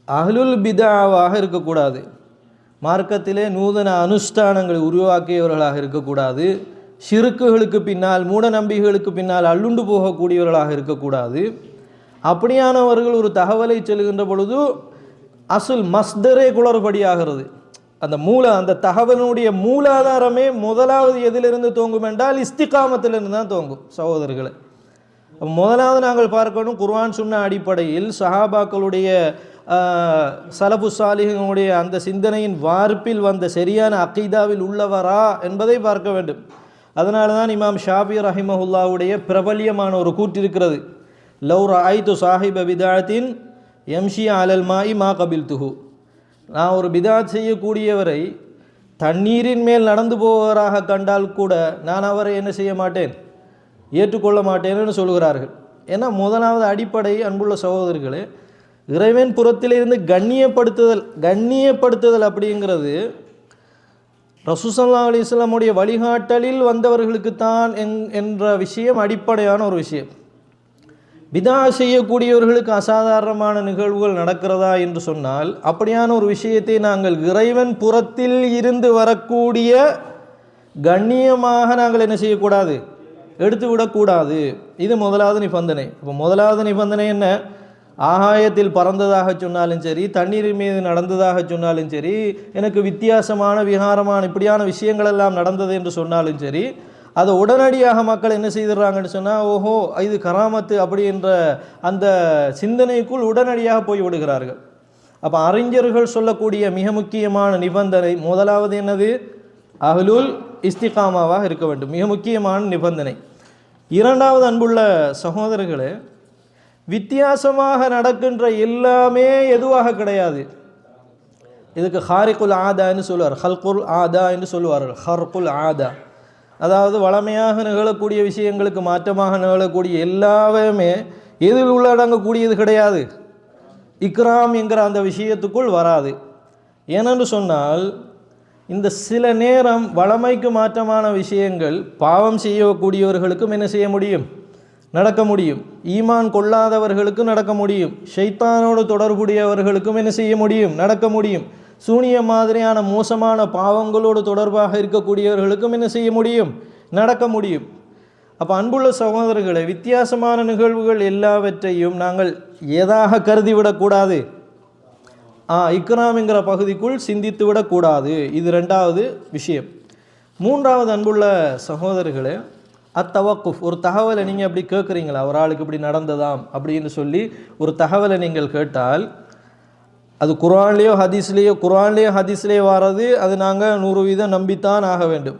அஹ்லுல் பிதாவாக இருக்கக்கூடாது, மார்க்கத்திலே நூதன அனுஷ்டானங்களை உருவாக்கியவர்களாக இருக்கக்கூடாது, ஷிருக்குகளுக்கு பின்னால் மூட நம்பிக்கைகளுக்கு பின்னால் அள்ளுண்டு போகக்கூடியவர்களாக இருக்கக்கூடாது. அப்படியானவர்கள் ஒரு தகவலை சொல்கின்ற பொழுது அசுல் மஸ்தரே குளறுபடியாகிறது. அந்த தகவலுடைய மூலாதாரமே முதலாவது எதிலிருந்து தோங்கும் என்றால் இஸ்திகாமத்திலிருந்து தான் தோங்கும் சகோதரர்களை. முதலாவது நாங்கள் பார்க்கணும், குர்ஆன் சுன்னா அடிப்படையில் சஹாபாக்களுடைய சலபு சாலிஹுடைய அந்த சிந்தனையின் வார்ப்பில் வந்த சரியான அகீதாவில் உள்ளவரா என்பதை பார்க்க வேண்டும். அதனால தான் இமாம் ஷாஃபி ரஹிமஹுல்லாவுடைய பிரபல்யமான ஒரு கூற்று இருக்கிறது, லவ் ரஅய்து சாஹிப பிதாத்தின் யம்ஷி அலல் மாஇ மா கபில்துஹு. நான் ஒரு பிதாத் செய்யக்கூடியவரை தண்ணீரின் மேல் நடந்து போவராக கண்டால் கூட நான் அவரை என்ன செய்ய மாட்டேன், ஏற்றுக்கொள்ள மாட்டேன்னு சொல்கிறார்கள். ஏன்னா முதலாவது அடிப்படை அன்புள்ள சகோதரர்களே, இறைவன் புறத்திலிருந்து கண்ணியப்படுத்துதல் அப்படிங்கிறது ரசூல் ஸல்லல்லாஹு அலைஹி வஸல்லமுடைய வழிகாட்டலில் வந்தவர்களுக்குத்தான் என்ற விஷயம் அடிப்படையான ஒரு விஷயம். பிதா செய்யக்கூடியவர்களுக்கு அசாதாரணமான நிகழ்வுகள் நடக்கிறதா என்று சொன்னால் அப்படியான ஒரு விஷயத்தை நாங்கள் இறைவன் புறத்தில் இருந்து வரக்கூடிய கண்ணியமாக நாங்கள் என்ன செய்யக்கூடாது, எடுத்து விடக்கூடாது. இது முதலாவது நிபந்தனை. இப்போ முதலாவது நிபந்தனை என்ன? ஆகாயத்தில் பறந்ததாக சொன்னாலும் சரி, தண்ணீர் மீது நடந்ததாக சொன்னாலும் சரி, எனக்கு வித்தியாசமான விகாரமான இப்படியான விஷயங்கள் எல்லாம் நடந்தது என்று சொன்னாலும் சரி, அதை உடனடியாக மக்கள் என்ன செய்துடுறாங்கன்னு சொன்னால், ஓஹோ இது கராமத்து அப்படி என்ற அந்த சிந்தனைக்குள் உடனடியாக போய் விடுகிறார்கள். அப்போ அறிஞர்கள் சொல்லக்கூடிய மிக முக்கியமான நிபந்தனை முதலாவது என்னது? அஹ்லுல் இஸ்திகாமாவாக இருக்க வேண்டும், மிக முக்கியமான நிபந்தனை. இரண்டாவது அன்புள்ள சகோதரர்களே, வித்தியாசமாக நடக்கின்ற எல்லாமே எதுவாக கிடையாது. இதுக்கு ஹாரிகுல் ஆதா என்று சொல்லுவார், ஹல்குல் ஆதா என்று சொல்லுவார்கள். ஹர்குல் ஆதா அதாவது வளமையாக நிகழக்கூடிய விஷயங்களுக்கு மாற்றமாக நிகழக்கூடிய எல்லாமே எதில் உள்ளடங்கக்கூடியது கிடையாது, இக்ராம் என்கிற அந்த விஷயத்துக்குள் வராது. ஏனென்று சொன்னால் இந்த சில நேரம் வளமைக்கு மாற்றமான விஷயங்கள் பாவம் செய்யக்கூடியவர்களுக்கும் என்ன செய்ய முடியும், நடக்க முடியும். ஈமான் கொள்ளாதவர்களுக்கும் நடக்க முடியும். ஷைத்தானோடு தொடர்புடையவர்களுக்கும் என்ன செய்ய முடியும், நடக்க முடியும். சூனிய மாதிரியான மோசமான பாவங்களோடு தொடர்பாக இருக்கக்கூடியவர்களுக்கும் என்ன செய்ய முடியும், நடக்க முடியும். அப்போ அன்புள்ள சகோதரர்களை, வித்தியாசமான நிகழ்வுகள் எல்லாவற்றையும் நாங்கள் எதாக கருதிவிடக்கூடாது, இக்ராம் என்கிற பகுதிக்குள் சிந்தித்து விடக்கூடாது. இது ரெண்டாவது விஷயம். மூன்றாவது அன்புள்ள சகோதரர்களே, அத்தவக்குஃப், ஒரு தகவலை நீங்கள் அப்படி கேட்குறீங்களா, ஒரு ஆளுக்கு இப்படி நடந்ததாம் அப்படின்னு சொல்லி ஒரு தகவலை நீங்கள் கேட்டால், அது குர்ஆன்லேயோ ஹதீஸ்லேயோ வர்றது, அது நாங்கள் 100% நம்பித்தான் ஆக வேண்டும்.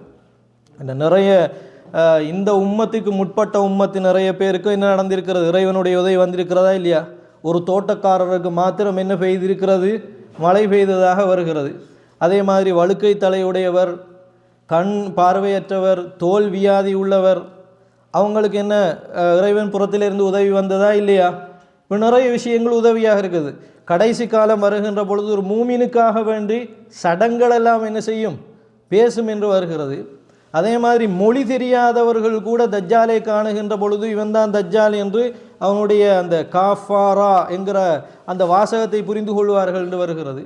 இந்த நிறைய இந்த உம்மத்துக்கு முற்பட்ட உம்மத்து நிறைய பேருக்கு என்ன நடந்திருக்கிறது, இறைவனுடைய உதவி வந்திருக்கிறதா இல்லையா? ஒரு தோட்டக்காரருக்கு மாத்திரம் என்ன பெய்திருக்கிறது, மழை பெய்ததாக வருகிறது. அதே மாதிரி வழுக்கை தலையுடையவர், கண் பார்வையற்றவர், தோல் வியாதி உள்ளவர், அவங்களுக்கு என்ன இறைவன் புறத்திலிருந்து உதவி வந்ததா இல்லையா? இப்போ நிறைய விஷயங்கள் உதவியாக இருக்குது. கடைசி காலம் வருகின்ற பொழுது ஒரு மூமினுக்காக வேண்டி சடங்கள் எல்லாம் என்ன செய்யும், பேசும் என்று வருகிறது. அதே மாதிரி மொழி தெரியாதவர்கள் கூட தஜ்ஜாலை காணுகின்ற பொழுது இவன் தான் தஜ்ஜால் என்று அவனுடைய அந்த காஃபாரா என்கிற அந்த வாசகத்தை புரிந்து கொள்வார்கள் என்று வருகிறது.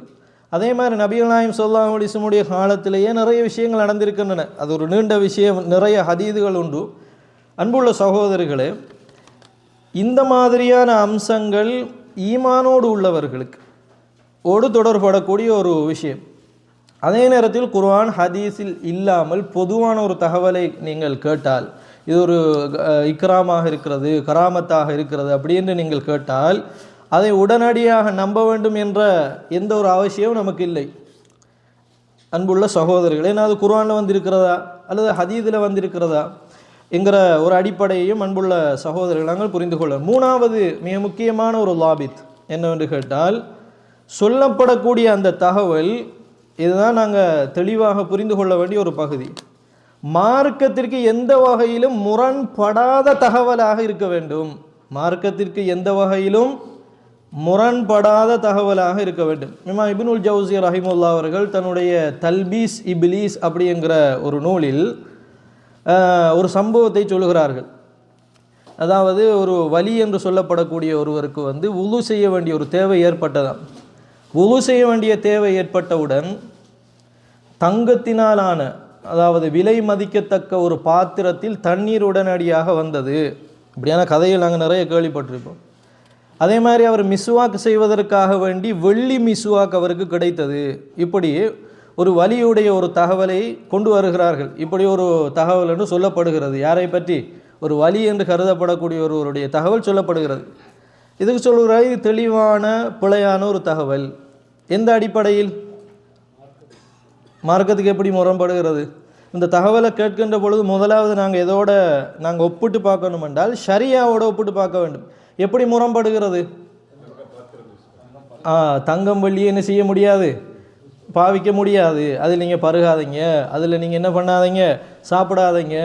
அதே மாதிரி நபிகள் நாயகம் ஸல்லல்லாஹு அலைஹி வஸல்லம் காலத்திலேயே நிறைய விஷயங்கள் நடந்திருக்கின்றன. அது ஒரு நீண்ட விஷயம், நிறைய ஹதீதுகள் உண்டு. அன்புள்ள சகோதரர்களே, இந்த மாதிரியான அம்சங்கள் ஈமானோடு உள்ளவர்களுக்கு தொடர்படக்கூடிய ஒரு விஷயம். அதே நேரத்தில் குர்ஆன் ஹதீஸில் இல்லாமல் பொதுவான ஒரு தகவலை நீங்கள் கேட்டால், இது ஒரு இக்ராமாக இருக்கிறது, கராமத்தாக இருக்கிறது அப்படின்னு நீங்கள் கேட்டால், அதை உடனடியாக நம்ப வேண்டும் என்ற எந்த ஒரு அவசியமும் நமக்கு இல்லை. அன்புள்ள சகோதரர்களே, ஏன்னா அது குர்ஆனில் வந்திருக்கிறதா அல்லது ஹதீஸில் வந்திருக்கிறதா என்கிற ஒரு அடிப்படையையும் அன்புள்ள சகோதரர்கள் நாங்கள் புரிந்து கொள்ள. மூணாவது மிக முக்கியமான ஒரு லாபித் என்னவென்று கேட்டால், சொல்லப்படக்கூடிய அந்த தகவல், இதுதான் நாங்கள் தெளிவாக புரிந்து கொள்ள வேண்டிய ஒரு பகுதி. மார்க்கத்திற்கு எந்த வகையிலும் முரண்படாத தகவலாக இருக்க வேண்டும். மார்க்கத்திற்கு எந்த வகையிலும் முரண்படாத தகவலாக இருக்க வேண்டும். இமாம் இப்னுல் ஜௌஸி ரஹிமஹுல்லாஹ் அவர்கள் தன்னுடைய தல்பீஸ் இப்லீஸ் அப்படிங்கிற ஒரு நூலில் ஒரு சம்பவத்தை சொல்லுகிறார்கள். அதாவது ஒரு வலி என்று சொல்லப்படக்கூடிய ஒருவருக்கு வுது செய்ய வேண்டிய ஒரு தேவை ஏற்பட்டதாம். வுது செய்ய வேண்டிய தேவை ஏற்பட்டவுடன் தங்கத்தினாலான, அதாவது விலை மதிக்கத்தக்க ஒரு பாத்திரத்தில் தண்ணீர் உடனடியாக வந்தது. இப்படியான கதைகள் நாங்கள் நிறைய கேள்விப்பட்டிருப்போம். அதே மாதிரி அவர் மிஸ்வாக் செய்வதற்காக வேண்டி வெள்ளி மிஸ்வாக் அவருக்கு கிடைத்தது. இப்படி ஒரு வலியுடைய ஒரு தகவலை கொண்டு வருகிறார்கள். இப்படி ஒரு தகவல் என்று சொல்லப்படுகிறது. யாரை பற்றி? ஒரு வலி என்று கருதப்படக்கூடிய ஒருவருடைய தகவல் சொல்லப்படுகிறது. இதுக்கு சொல்கிறார், இது தெளிவான பிழையான ஒரு தகவல். எந்த அடிப்படையில்? மார்க்கத்துக்கு எப்படி முரண்படுகிறது? இந்த தகவலை கேட்கின்ற பொழுது முதலாவது நாங்கள் ஒப்பிட்டு பார்க்கணும் என்றால் ஷரியாவோட ஒப்பிட்டு பார்க்க வேண்டும். எப்படி முரண்படுகிறது? தங்கம் வெள்ளி என்ன செய்ய முடியாது, பாவிக்க முடியாது. அதில் நீங்கள் பருகாதீங்க, அதில் நீங்கள் என்ன பண்ணாதீங்க, சாப்பிடாதீங்க.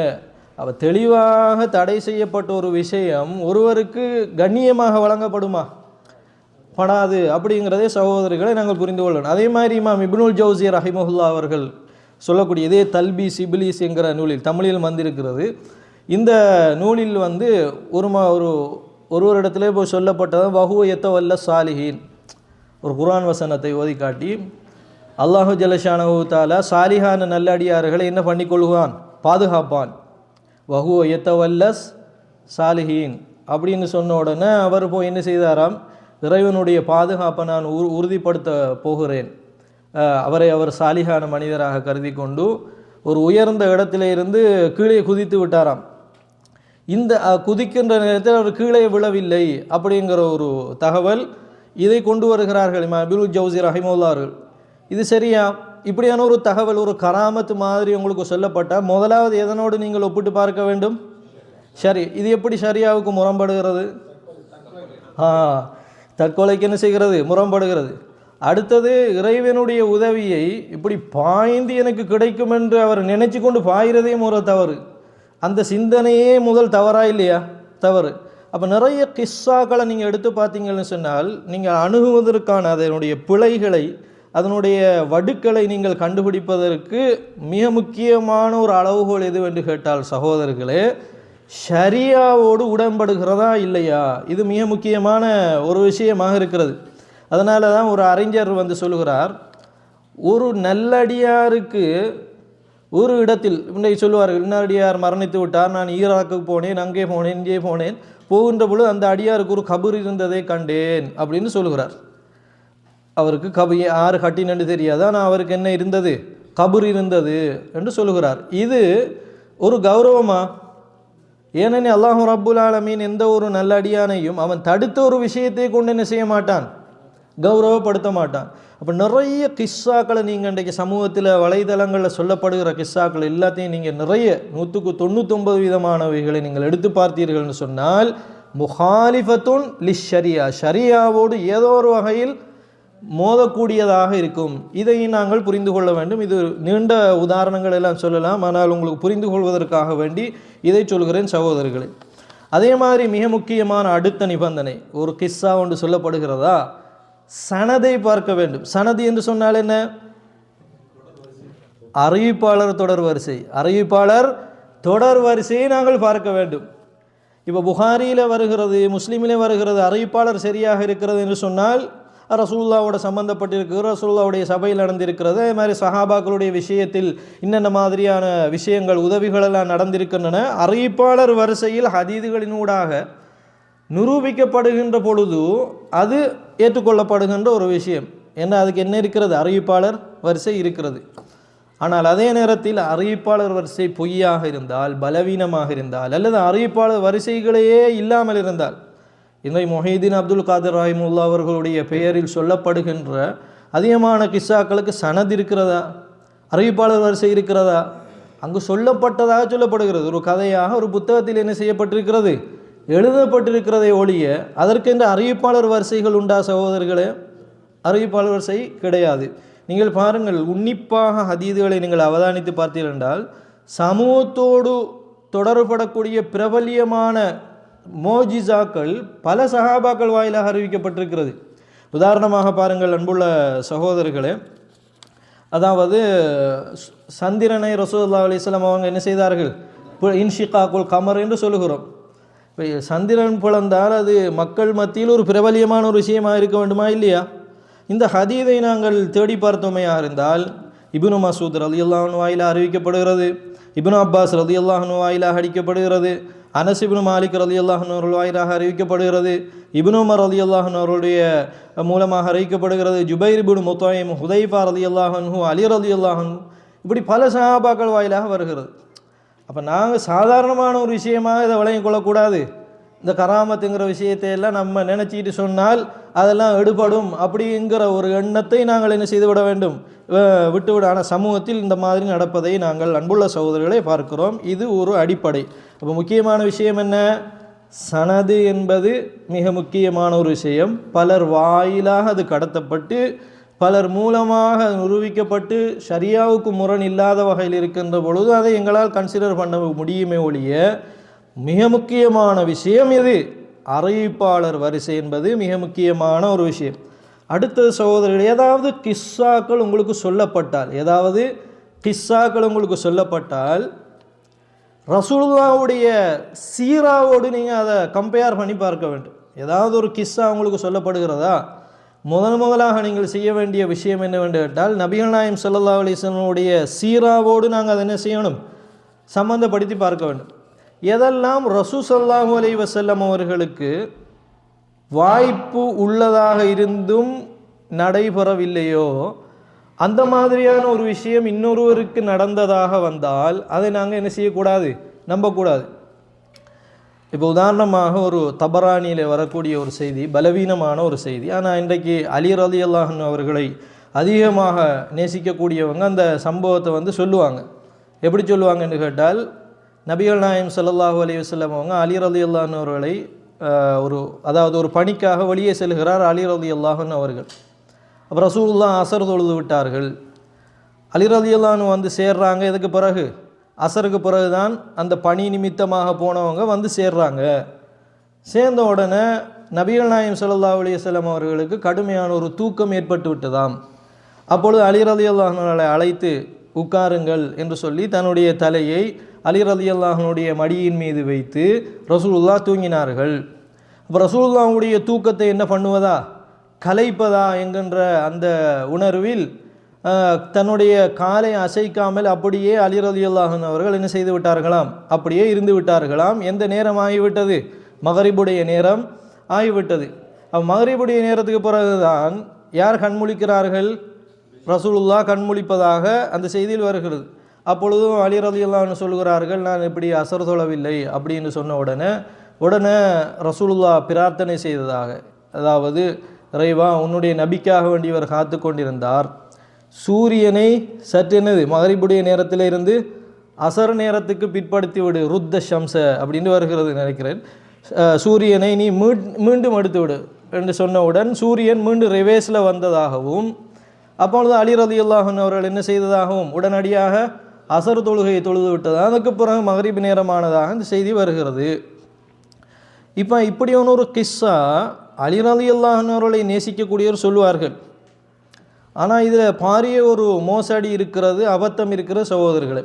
அப்போ தெளிவாக தடை செய்யப்பட்ட ஒரு விஷயம் ஒருவருக்கு கண்ணியமாக வழங்கப்படுமா? படாது. அப்படிங்கிறதே சகோதரர்களை நாங்கள் புரிந்து கொள்ளணும். அதே மாதிரி இமாம் இப்னுல் ஜௌஸி ரஹிமஹுல்லாஹ் அவர்கள் சொல்லக்கூடிய இதே தல்பீஸ் இப்லீஸ் என்கிற நூலில், தமிழில் வந்திருக்கிறது. இந்த நூலில் ஒருவரிடத்திலே போய் சொல்லப்பட்டது, வஹுவ யத்தவல்ல சாலிஹீன், ஒரு குர்ஆன் வசனத்தை ஓதி காட்டி, அல்லாஹு ஜல்லஷானஹு தஆலா சாலிஹான நல்லடியார்களை என்ன பண்ணிக்கொள்வான், பாதுகாப்பான். வஹுவ யத்தவல்லஸ் சாலிஹீன் அப்படின்னு சொன்ன உடனே அவர் போய் என்ன செய்தாராம், இறைவனுடைய பாதுகாப்பை நான் உறுதிப்படுத்த போகிறேன். அவர் சாலிஹான மனிதராக கருதி கொண்டு ஒரு உயர்ந்த இடத்திலே இருந்து கீழே குதித்து விட்டாராம். இந்த குதிக்கின்ற நேரத்தில் அவர் கீழே விழவில்லை அப்படிங்கிற ஒரு தகவல் இதை கொண்டு வருகிறார்கள் இமாம் இப்னுல் ஜௌஸி ரஹிமஹுல்லாஹ் அவர்கள். இது சரியா? இப்படியான ஒரு தகவல் ஒரு கராமத் மாதிரி உங்களுக்கு சொல்லப்பட்டால் முதலாவது எதனோடு நீங்கள் ஒப்பிட்டு பார்க்க வேண்டும்? சரி. இது எப்படி ஷரியாவுக்கு முரண்படுகிறது? தற்கொலைக்கு என்ன செய்கிறது? முரண்படுகிறது. அடுத்தது, இறைவனுடைய உதவியை இப்படி பாய்ந்து எனக்கு கிடைக்கும் என்று அவர் நினைச்சு கொண்டு பாய்கிறதே முதல் தவறு. அந்த சிந்தனையே முதல் தவறா இல்லையா? தவறு. அப்போ நிறைய கிஸ்ஸாக்களை நீங்கள் எடுத்து பார்த்தீங்கன்னு சொன்னால் நீங்கள் அணுகுவதற்கான அதனுடைய பிழைகளை, அதனுடைய வடுக்களை நீங்கள் கண்டுபிடிப்பதற்கு மிக முக்கியமான ஒரு அளவுகோல் எது என்று கேட்டால் சகோதரர்களே, ஷரியாவோடு உடன்படுகிறதா இல்லையா, இது மிக முக்கியமான ஒரு விஷயமாக இருக்கிறது. அதனால தான் ஒரு அறிஞர் சொல்லுகிறார், ஒரு நல்லடியாருக்கு ஒரு இடத்தில் இன்றைக்கு சொல்லுவார்கள், இன்னடியார் மரணித்து விட்டார், நான் ஈராக்குக்கு போனேன், அங்கே போனேன், இங்கே போனேன், போகின்ற பொழுது அந்த அடியாருக்கு ஒரு கபர் இருந்ததை கண்டேன் அப்படின்னு சொல்லுகிறார். அவருக்கு யார் கட்டினு தெரியாது, ஆனால் அவருக்கு என்ன இருந்தது? கபர் இருந்தது என்று சொல்லுகிறார். இது ஒரு கௌரவமா? ஏனெனில் அல்லாஹ் ரப்புல் ஆலமீன் எந்த ஒரு நல்ல அடியானையும் அவன் தடுத்த ஒரு விஷயத்தை கொண்டு என்ன செய்ய மாட்டான், கௌரவப்படுத்த மாட்டான். அப்போ நிறைய கிஸ்ஸாக்களை நீங்கள் இன்றைக்கு சமூகத்தில் வலைதளங்களில் சொல்லப்படுகிற கிஸ்ஸாக்கள் எல்லாத்தையும் நீங்கள் நிறைய 199 விதமானவைகளை நீங்கள் எடுத்து பார்த்தீர்கள்னு சொன்னால் முஹாலிஃபத்துன் லிஷரியா, ஷரியாவோடு ஏதோ ஒரு வகையில் மோதக்கூடியதாக இருக்கும். இதையும் நாங்கள் புரிந்து கொள்ள வேண்டும். இது நீண்ட உதாரணங்கள் எல்லாம் சொல்லலாம், ஆனால் உங்களுக்கு புரிந்து கொள்வதற்காக வேண்டி இதை சொல்கிறேன் சகோதரர்களே. அதே மாதிரி மிக முக்கியமான அடுத்த நிபந்தனை, ஒரு கிஸ்ஸா ஒன்று சொல்லப்படுகிறதா, சனதை பார்க்க வேண்டும். சனது என்று சொன்னால் என்ன? அறிவிப்பாளர் தொடர் வரிசை. அறிவிப்பாளர் தொடர் வரிசையை நாங்கள் பார்க்க வேண்டும். இப்போ புகாரியில் வருகிறது, முஸ்லீமிலே வருகிறது, அறிவிப்பாளர் சரியாக இருக்கிறது என்று சொன்னால் ரசூலுல்லாவோட சம்பந்தப்பட்டிருக்கிறது, ரசூலுல்லாவுடைய சபையில் நடந்திருக்கிறது. அதே மாதிரி சஹாபாக்களுடைய விஷயத்தில் இன்னென்ன மாதிரியான விஷயங்கள் உதவிகளெல்லாம் நடந்திருக்கின்றன. அறிவிப்பாளர் வரிசையில் ஹதீதுகளினூடாக நிரூபிக்கப்படுகின்ற பொழுது அது ஏற்றுக்கொள்ளப்படுகின்ற ஒரு விஷயம். ஏன்னா அதுக்கு என்ன இருக்கிறது? அறிவிப்பாளர் வரிசை இருக்கிறது. ஆனால் அதே நேரத்தில் அறிவிப்பாளர் வரிசை பொய்யாக இருந்தால், பலவீனமாக இருந்தால், அல்லது அறிவிப்பாளர் வரிசைகளையே இல்லாமல் இருந்தால், இன்றைய மொஹீதீன் அப்துல் காதிர் ரஹிமுல்லா அவர்களுடைய பெயரில் சொல்லப்படுகின்ற அதிகமான கிஸ்ஸாக்களுக்கு சனது இருக்கிறதா, அறிவிப்பாளர் வரிசை இருக்கிறதா? அங்கு சொல்லப்பட்டதாக சொல்லப்படுகிறது. ஒரு கதையாக ஒரு புத்தகத்தில் என்ன செய்யப்பட்டிருக்கிறது, எழுதப்பட்டிருக்கிறதை ஒழிய அதற்கென்று அறிவிப்பாளர் வரிசைகள் உண்டா சகோதரர்களே? அறிவிப்பாளர் வரிசை கிடையாது. நீங்கள் பாருங்கள், உன்னிப்பாக ஹதீதுகளை நீங்கள் அவதானித்து பார்த்தீர்கள் என்றால் சமூகத்தோடு தொடர்படக்கூடிய பிரபல்யமான மோஜிசாக்கள் பல சஹாபாக்கள் வாயிலாக அறிவிக்கப்பட்டிருக்கிறது. உதாரணமாக பாருங்கள் அன்புள்ள சகோதரர்களே, அதாவது சந்திரனை ரசூலுல்லாஹி அலைஹி வஸல்லம் அவங்க என்ன செய்தார்கள்? இன்ஷிகாக்குல் கமர் என்று சொல்லுகிறோம். இப்போ சந்திரன் பிளந்தால் அது மக்கள் மத்தியில் ஒரு பிரபல்யமான ஒரு விஷயமாக இருக்க வேண்டுமா இல்லையா? இந்த ஹதீதை நாங்கள் தேடி பார்த்தோமையாக இருந்தால் இப்னு மசூத் ரலியல்லாஹு அன்ஹு வாயிலாக அறிவிக்கப்படுகிறது, இப்னு அப்பாஸ் ரலியல்லாஹு அன்ஹு வாயிலாக அடிக்கப்படுகிறது, அனஸ் இப்னு மாலிக் ரலியல்லாஹு அன்ஹு அவர்கள் வாயிலாக அறிவிக்கப்படுகிறது, இப்னு உமர் ரலியல்லாஹு அன்ஹு அவருடைய மூலமாக அறிவிக்கப்படுகிறது, ஜுபைர் இப்னு முத்தைம், ஹுதைஃபா ரலியல்லாஹு அன்ஹு, அலி ரலியல்லாஹு அன்ஹு, இப்படி பல சஹாபாக்கள் வாயிலாக வருகிறது. அப்போ நாங்கள் சாதாரணமான ஒரு விஷயமாக இதை வழங்கிக் கொள்ளக்கூடாது. இந்த கராமத்துங்கிற விஷயத்தை எல்லாம் நம்ம நினச்சிட்டு சொன்னால் அதெல்லாம் எடுபடும் அப்படிங்கிற ஒரு எண்ணத்தை நாங்கள் என்ன செய்து விட வேண்டும், விட்டுவிட. ஆனால் சமூகத்தில் இந்த மாதிரி நடப்பதை நாங்கள் அன்புள்ள சகோதரர்களை பார்க்கிறோம். இது ஒரு அடிப்படை. அப்போ முக்கியமான விஷயம் என்ன? சனது என்பது மிக முக்கியமான ஒரு விஷயம். பலர் வாயிலாக அது கடத்தப்பட்டு பலர் மூலமாக நிரூபிக்கப்பட்டு ஷரியாவுக்கு முரண் இல்லாத வகையில் இருக்கின்ற பொழுது அதை எங்களால் கன்சிடர் பண்ண முடியுமே ஒழிய, மிக முக்கியமான விஷயம் இது அறிவிப்பாளர் வரிசை என்பது மிக முக்கியமான ஒரு விஷயம். அடுத்த சகோதரர்கள், ஏதாவது கிஸ்ஸாக்கள் உங்களுக்கு சொல்லப்பட்டால் ரசூலுல்லாஹ்வுடைய சீராவோடு நீங்கள் அதை கம்பேர் பண்ணி பார்க்க வேண்டும். ஏதாவது ஒரு கிஸ்ஸா உங்களுக்கு சொல்லப்படுகிறதா, முதலாக நீங்கள் செய்ய வேண்டிய விஷயம் என்னவென்று கேட்டால் நபிகள் நாயகம் ஸல்லல்லாஹு அலைஹி வஸல்லம் சீராவோடு நாங்கள் அதை என்ன செய்யணும், சம்பந்தப்படுத்தி பார்க்க வேண்டும். எதெல்லாம் ரசூல் ஸல்லல்லாஹு அலைஹி வஸல்லம் அவர்களுக்கு வாய்ப்பு உள்ளதாக இருந்தும் நடைபெறவில்லையோ அந்த மாதிரியான ஒரு விஷயம் இன்னொருவருக்கு நடந்ததாக வந்தால் அதை நாங்கள் என்ன செய்யக்கூடாது, நம்பக்கூடாது. இப்போ உதாரணமாக ஒரு தபரானியில் வரக்கூடிய ஒரு செய்தி, பலவீனமான ஒரு செய்தி. ஆனால் இன்றைக்கு அலி ரலியல்லாஹு அன்ஹு அவர்களை அதிகமாக நேசிக்கக்கூடியவங்க அந்த சம்பவத்தை சொல்லுவாங்க. எப்படி சொல்லுவாங்கன்னு கேட்டால், நபிகள் நாயகம் ஸல்லல்லாஹு அலைஹி வஸல்லம் அவங்க அலி ரலியல்லாஹு அன்ஹு அவர்களை ஒரு பணிக்காக வெளியே செல்கிறார் அலி ரலியல்லாஹு அன்ஹு அவர்கள். அப்போ ரசூலுல்லாஹ் அஸர் தொழுது விட்டார்கள். அலி ரலியல்லாஹு அன்ஹு சேர்றாங்க. இதுக்கு பிறகு அஸருக்கு பிறகு தான் அந்த பணி நிமித்தமாக போனவங்க சேர்றாங்க. சேர்ந்த உடனே நபிகள் நாயகம் ஸல்லல்லாஹு அலைஹி வஸல்லம் அவர்களுக்கு கடுமையான ஒரு தூக்கம் ஏற்பட்டு விட்டதாம். அப்பொழுது அலி ரலியல்லாஹு அன்ஹுவை அழைத்து உட்காருங்கள் என்று சொல்லி தன்னுடைய தலையை அலி ரலியல்லாஹு அன்ஹுடைய மடியின் மீது வைத்து ரசூலுல்லாஹ் தூங்கினார்கள். அப்போ ரசூலுல்லாஹ்வுடைய தூக்கத்தை என்ன பண்ணுவதா, கலைப்பதா என்கின்ற அந்த உணர்வில் தன்னுடைய காலை அசைக்காமல் அப்படியே அலி ரலியல்லாஹு அன்ஹு அவர்கள் என்ன செய்து விட்டார்களாம், அப்படியே இருந்து விட்டார்களாம். எந்த நேரம் ஆகிவிட்டது, மகரிபுடைய நேரம் ஆகிவிட்டது. மகரிபுடைய நேரத்துக்கு பிறகுதான் யார் கண்முழிக்கிறார்கள், ரசூலுல்லாஹ் கண்முழிப்பதாக அந்த செய்தியில் வருகிறது. அப்பொழுதும் அலி ரலியல்லாஹு அன்ஹு சொல்கிறார்கள், நான் இப்படி அசர் தொழவில்லை அப்படின்னு சொன்ன உடனே ரசூலுல்லாஹ் பிரார்த்தனை செய்ததாக, அதாவது இறைவா உன்னுடைய நபிக்காக வேண்டியவர் காத்து கொண்டிருந்தார், சூரியனை சற்று என்னது மகரிபுடைய நேரத்தில் இருந்து அசர் நேரத்துக்கு பிற்படுத்தி விடு, ருத்த ஷம்ச அப்படின்னு வருகிறது நினைக்கிறேன், சூரியனை நீ மீண்டும் எடுத்து விடு என்று சொன்னவுடன் சூரியன் மீண்டும் ரிவேஸில் வந்ததாகவும், அப்பொழுது அலி ரலியல்லாஹு அன்ஹு அவர்கள் என்ன செய்ததாகவும் உடனடியாக அசர் தொழுகையை தொழுது விட்டதாக, அதுக்கு பிறகு மகரிப் நேரமானதாக இந்த செய்தி வருகிறது. இப்போ இப்படியான ஒரு கிஸ்ஸா அலி ரலியல்லாஹு அன்ஹு அவர்களை நேசிக்கக்கூடியவர் சொல்லுவார்கள். ஆனால் இதில் பாரிய ஒரு மோசடி இருக்கிறது, அபத்தம் இருக்கிற சகோதரர்களே.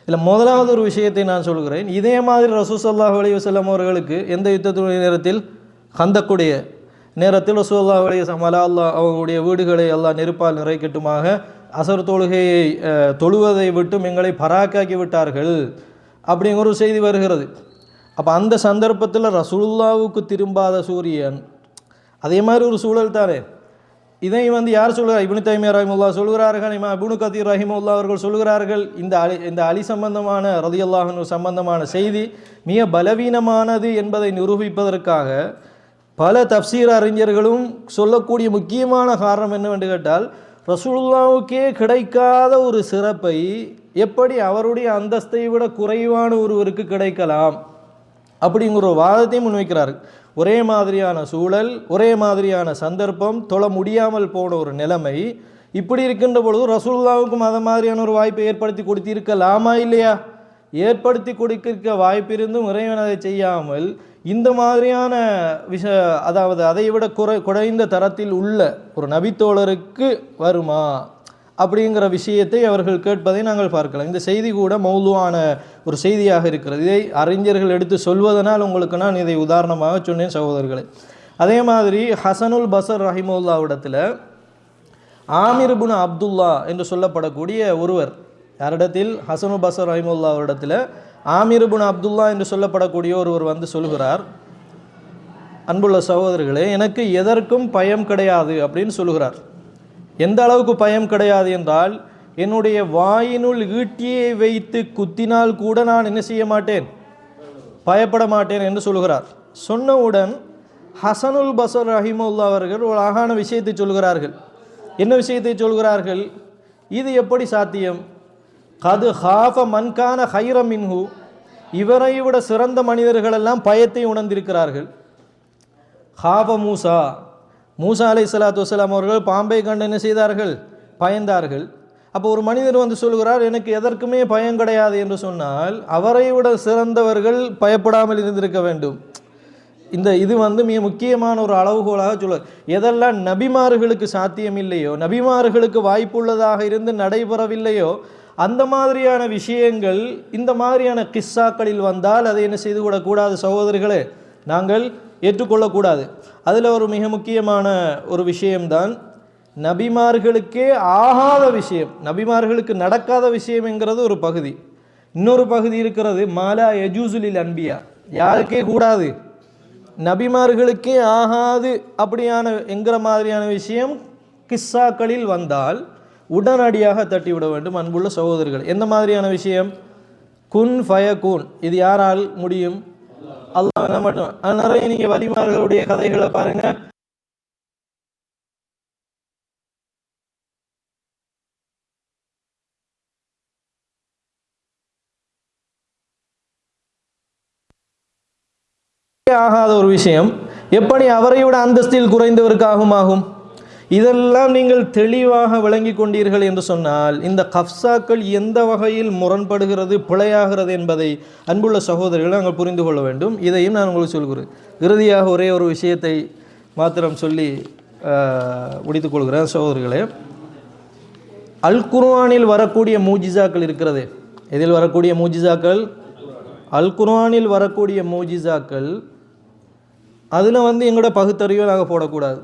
இல்லை, முதலாவது ஒரு விஷயத்தை நான் சொல்கிறேன். இதே மாதிரி ரசூல் ஸல்லல்லாஹு அலைஹி வஸல்லம் அவர்களுக்கு எந்த யுத்தத்துடைய நேரத்தில், கந்தக்குடைய நேரத்தில் ரசூலுல்லாஹி அலைஹி வஸல்லம் அல்லாஹ் அவர்களுடைய வீடுகளை அல்லாஹ் நெருப்பால் நிறைக்கட்டுமாக அசர் தொழுகையை தொழுவதை விட்டும் எங்களை பராக்காக்கி விட்டார்கள் அப்படிங்கிற ஒரு செய்தி வருகிறது. அப்போ அந்த சந்தர்ப்பத்தில் ரசூலுல்லாஹ்வுக்கு திரும்பாத சூரியன், அதே மாதிரி ஒரு சூழல் தானே. இதை யார் சொல்கிறார்? இப்னு தைமியா ரஹிமஹுல்லாஹ் சொல்கிறார்கள், இமாம் இப்னு கதீர் ரஹிமஹுல்லாஹ் அவர்கள் சொல்கிறார்கள், இந்த அலி சம்பந்தமான ரலியல்லாஹு அன்ஹு சம்பந்தமான செய்தி மிக பலவீனமானது என்பதை நிரூபிப்பதற்காக பல தஃப்சீர் அறிஞர்களும் சொல்லக்கூடிய முக்கியமான காரணம் என்னவென்று கேட்டால், ரசூலுல்லாஹ்வுக்கே கிடைக்காத ஒரு சிறப்பை எப்படி அவருடைய அந்தஸ்தை விட குறைவான ஒருவருக்கு கிடைக்கலாம் அப்படிங்கிற ஒரு வாதத்தை முன்வைக்கிறார். ஒரே மாதிரியான சூழல், ஒரே மாதிரியான சந்தர்ப்பம், தொழ முடியாமல் போன ஒரு நிலைமை, இப்படி இருக்கின்ற பொழுது ரசூலுல்லாஹ்வுக்கும் அதை மாதிரியான ஒரு வாய்ப்பை ஏற்படுத்தி கொடுத்திருக்கலாமா இல்லையா? ஏற்படுத்தி கொடுக்க வாய்ப்பு இருந்தும் இறைவன் அதை செய்யாமல் இந்த மாதிரியான அதாவது அதை விட குறைந்த தரத்தில் உள்ள ஒரு நபித்தோழருக்கு வருமா அப்படிங்கிற விஷயத்தை அவர்கள் கேட்பதை நாங்கள் பார்க்கலாம். இந்த செய்தி கூட மௌதுவான ஒரு செய்தியாக இருக்கிறது. இதை அறிஞர்கள் எடுத்து சொல்வதனால் உங்களுக்கு நான் இதை உதாரணமாக சொன்னேன் சகோதரர்களே. அதே மாதிரி ஹசனுல் பஸர் ரஹிமஹுல்லாஹ்விடத்தில் ஆமிர் இப்னு அப்துல்லா என்று சொல்லப்படக்கூடிய ஒருவர், யாரிடத்தில்? ஹசனுல் பஸர் ரஹிமஹுல்லாஹ்விடத்தில் ஆமிர் இப்னு அப்துல்லா என்று சொல்லப்படக்கூடிய ஒருவர் சொல்கிறார், அன்புள்ள சகோதரர்களே, எனக்கு எதற்கும் பயம் கிடையாது அப்படின்னு சொல்கிறார். எந்த அளவுக்கு பயம் கிடையாது என்றால், என்னுடைய வாயினுள் ஈட்டியை வைத்து குத்தினால் கூட நான் என்ன செய்ய மாட்டேன், பயப்பட மாட்டேன் என்று சொல்கிறார். சொன்னவுடன் ஹசனுல் பஸர் ரஹிமஹுல்லாஹ் அவர்கள் ஒரு அழகான விஷயத்தை சொல்கிறார்கள். என்ன விஷயத்தை சொல்கிறார்கள்? இது எப்படி சாத்தியம்? கது ஹாஃப மன்கான ஹைர மின்ஹு, இவரை விட சிறந்த மனிதர்களெல்லாம் பயத்தை உணர்ந்திருக்கிறார்கள். ஹாஃப மூசா அலைஹிஸ்ஸலாத்து வஸ்ஸலாம் அவர்கள் பாம்பை கண்டு என்ன செய்தார்கள்? பயந்தார்கள். அப்போ ஒரு மனிதர் சொல்கிறார், எனக்கு எதற்குமே பயம் கிடையாது என்று சொன்னால், அவரை விட சிறந்தவர்கள் பயப்படாமல் இருந்திருக்க வேண்டும். இது மிக முக்கியமான ஒரு அளவுகோலாக சொல்ல. எதெல்லாம் நபிமார்களுக்கு சாத்தியம் இல்லையோ, நபிமார்களுக்கு வாய்ப்புள்ளதாக இருந்து நடைபெறவில்லையோ, அந்த மாதிரியான விஷயங்கள் இந்த மாதிரியான கிஸ்ஸாக்களில் வந்தால் அதை என்ன செய்து கூடாது சகோதரர்களே, நாங்கள் ஏற்றுக்கொள்ளக்கூடாது. அதில் ஒரு மிக முக்கியமான ஒரு விஷயம்தான் நபிமார்களுக்கே ஆகாத விஷயம், நபிமார்களுக்கு நடக்காத விஷயம்ங்கிறது ஒரு பகுதி. இன்னொரு பகுதி இருக்கிறது, மாலா யஜூசுலில் அன்பியா, யாருக்கே கூடாது, நபிமார்களுக்கே ஆகாது அப்படியான என்கிற மாதிரியான விஷயம் கிஸ்ஸாக்களில் வந்தால் உடனடியாக தட்டிவிட வேண்டும். அன்புள்ள சகோதரர்கள், எந்த மாதிரியான விஷயம்? குன் ஃபயகுன், இது யாரால் முடியும்? அல்லாஹ் மட்டும். நிறைய நீங்க வலிமார்களுடைய கதைகளை பாருங்க. ஆகாத ஒரு விஷயம் எப்படி அவரை விட அந்தஸ்தில் குறைந்தவருக்காகும்? இதெல்லாம் நீங்கள் தெளிவாக விளங்கி கொண்டீர்கள் என்று சொன்னால், இந்த கஃப்ஸாக்கள் எந்த வகையில் முரண்படுகிறது, பிழையாகிறது என்பதை அன்புள்ள சகோதரர்களை நாங்கள் புரிந்து கொள்ள வேண்டும். இதையும் நான் உங்களுக்கு சொல்கிறேன். இறுதியாக ஒரே ஒரு விஷயத்தை மாத்திரம் சொல்லி முடித்துக் கொள்கிறேன் சகோதரர்களே. அல் குர்ஆனில் வரக்கூடிய மூஜிசாக்கள் இருக்கிறது. இதில் வரக்கூடிய மூஜிசாக்கள், அல் குர்ஆனில் வரக்கூடிய மூஜிசாக்கள், அதில் எங்களோட பகுத்தறிவை நாங்கள் போடக்கூடாது.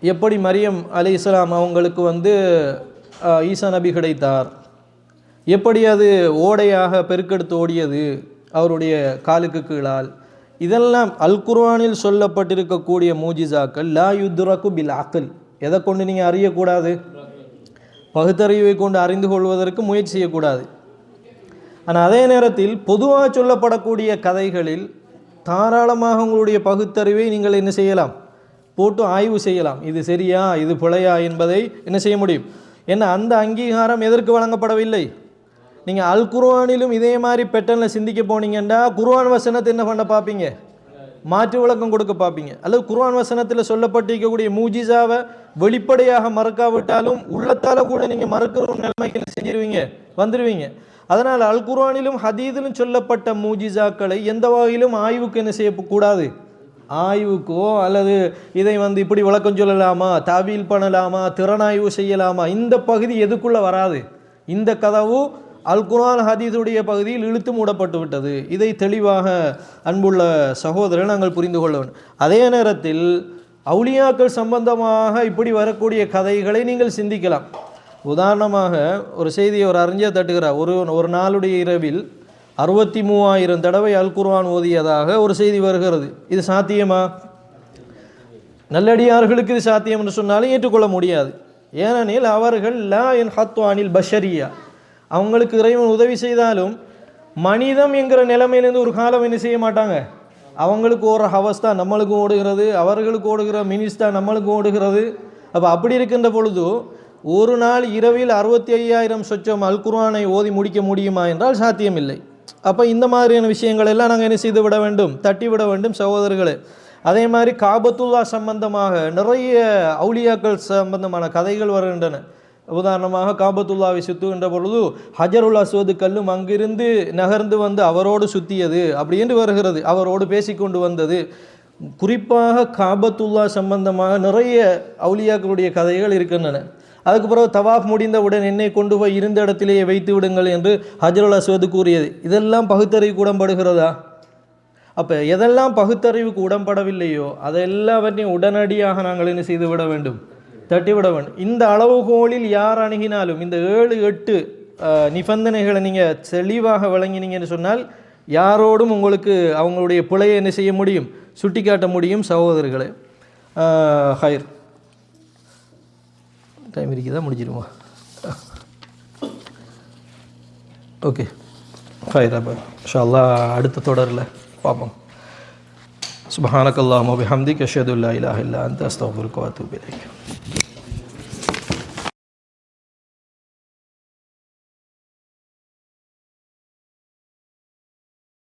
எப்படி மரியம் அலைஹிஸ்ஸலாம் அவங்களுக்கு ஈசா நபி கிடைத்தார், எப்படி அது ஓடையாக பெருக்கெடுத்து ஓடியது அவருடைய காலுக்கு கீழால், இதெல்லாம் அல் குர்ஆனில் சொல்லப்பட்டிருக்கக்கூடிய மூஜிசாக்கள். லா யுத்ரகு பில் அக்ல், எதை கொண்டு நீங்கள் அறியக்கூடாது? பகுத்தறிவை கொண்டு அறிந்து கொள்வதற்கு முயற்சி செய்யக்கூடாது. ஆனால் அதே நேரத்தில் பொதுவாக சொல்லப்படக்கூடிய கதைகளில் தாராளமாக உங்களுடைய பகுத்தறிவை நீங்கள் என்ன செய்யலாம், போட்டு ஆய்வு செய்யலாம். இது சரியா இது பிழையா என்பதை என்ன செய்ய முடியும். ஏன்னா அந்த அங்கீகாரம் எதற்கு வழங்கப்படவில்லை. நீங்கள் அல் குர்ஆனிலும் இதே மாதிரி பெட்டனில் சிந்திக்க போனீங்கன்னா குர்ஆன் வசனத்தை என்ன பண்ண பார்ப்பீங்க, மாற்று விளக்கம் கொடுக்க பார்ப்பீங்க. அல்லது குர்ஆன் வசனத்தில் சொல்லப்பட்டிருக்கக்கூடிய மூஜிசாவை வெளிப்படையாக மறக்காவிட்டாலும் உள்ளத்தால் கூட நீங்கள் மறுக்கிற ஒரு நிலைமைக்கு என்ன செஞ்சிருவீங்க, வந்துடுவீங்க. அதனால் அல் குர்ஆனிலும் ஹதீஸிலும் சொல்லப்பட்ட மூஜிசாக்களை எந்த வகையிலும் ஆய்வுக்கு என்ன செய்யக்கூடாது, ஆய்வுக்கோ அல்லது இதை இப்படி விளக்கம் சொல்லலாமா, தாவீல் பண்ணலாமா, திறனாய்வு செய்யலாமா, இந்த பகுதி எதுக்குள்ளே வராது. இந்த கதவு அல் குர்ஆன் ஹதீஸுடைய பகுதியில் இழுத்து மூடப்பட்டு விட்டது. இதை தெளிவாக அன்புள்ள சகோதரர்கள் நாங்கள் புரிந்து கொள்ள வேண்டும். அதே நேரத்தில் அவுலியாக்கள் சம்பந்தமாக இப்படி வரக்கூடிய கதைகளை நீங்கள் சிந்திக்கலாம். உதாரணமாக ஒரு செய்தியை ஒரு அறிஞர் தட்டுகிறார். ஒரு நாளுடைய இரவில் 63,000 தடவை அல் குர்ஆன் ஓதியதாக ஒரு செய்தி வருகிறது. இது சாத்தியமா? நல்லடியார்களுக்கு இது சாத்தியம் என்று சொன்னாலும் ஏற்றுக்கொள்ள முடியாது. ஏனெனில் அவர்கள் லா என் ஹத்வானில் பஷரியா, அவங்களுக்கு இறைவன் உதவி செய்தாலும் மனிதம் என்கிற நிலைமையிலேருந்து ஒரு காலம் என்ன செய்ய மாட்டாங்க. அவங்களுக்கு ஓடுற ஹவஸ் தான் நம்மளுக்கும் ஓடுகிறது, அவர்களுக்கு ஓடுகிற மினிஸ் தான் நம்மளுக்கும் ஓடுகிறது. அப்போ அப்படி இருக்கின்ற பொழுது ஒரு நாள் இரவில் 65,000 சொச்சம் அல் குர்ஆனை ஓதி முடிக்க முடியுமா என்றால் சாத்தியமில்லை. அப்போ இந்த மாதிரியான விஷயங்கள் எல்லாம் நாங்கள் என்ன செய்து விட வேண்டும், தட்டி விட வேண்டும் சகோதரர்களே. அதே மாதிரி காபத்துல்லா சம்பந்தமாக நிறைய அவுலியாக்கள் சம்பந்தமான கதைகள் வருகின்றன. உதாரணமாக காபத்துல்லாவை சுற்றுகின்ற பொழுது ஹஜருல் அஸ்வது கல்லும் அங்கிருந்து நகர்ந்து வந்து அவரோடு சுற்றியது அப்படி என்று வருகிறது, அவரோடு பேசிக்கொண்டு வந்தது. குறிப்பாக காபத்துல்லா சம்பந்தமாக நிறைய அவுலியாக்களுடைய கதைகள் இருக்கின்றன. அதுக்கு பிறகு தவாஃப் முடிந்தவுடன் என்னை கொண்டு போய் இருந்த இடத்திலேயே வைத்து விடுங்கள் என்று ஹஜருல் அஸ்வது கூறியது. இதெல்லாம் பகுத்தறிவுக்கு உடன்படுகிறதா? அப்போ எதெல்லாம் பகுத்தறிவுக்கு உடன்படவில்லையோ அதெல்லாவற்றையும் உடனடியாக நாங்கள் என்ன செய்து விட வேண்டும், தட்டிவிட வேண்டும். இந்த அளவுகோலில் யார் அணுகினாலும் இந்த 7-8 நிபந்தனைகளை நீங்கள் தெளிவாக விளங்கினீங்கன்னு சொன்னால் யாரோடும் உங்களுக்கு அவங்களுடைய பிழையை என்ன செய்ய முடியும், சுட்டி காட்ட முடியும் சகோதரர்களே. ஹைர் டைம் இருக்குதா, முடிஞ்சிருமா? ஓகே ஹைர். அப்போ இன்ஷா அல்லாஹ் அடுத்த தொடரில் பார்ப்போம். சுப்ஹானக்கல்லாஹும்ம வபிஹம்திக அஷ்ஹது அல்லா இலாஹா இல்லா அன்த அஸ்தக்ஃபிருக்க வ அத்தூபு இலைக்.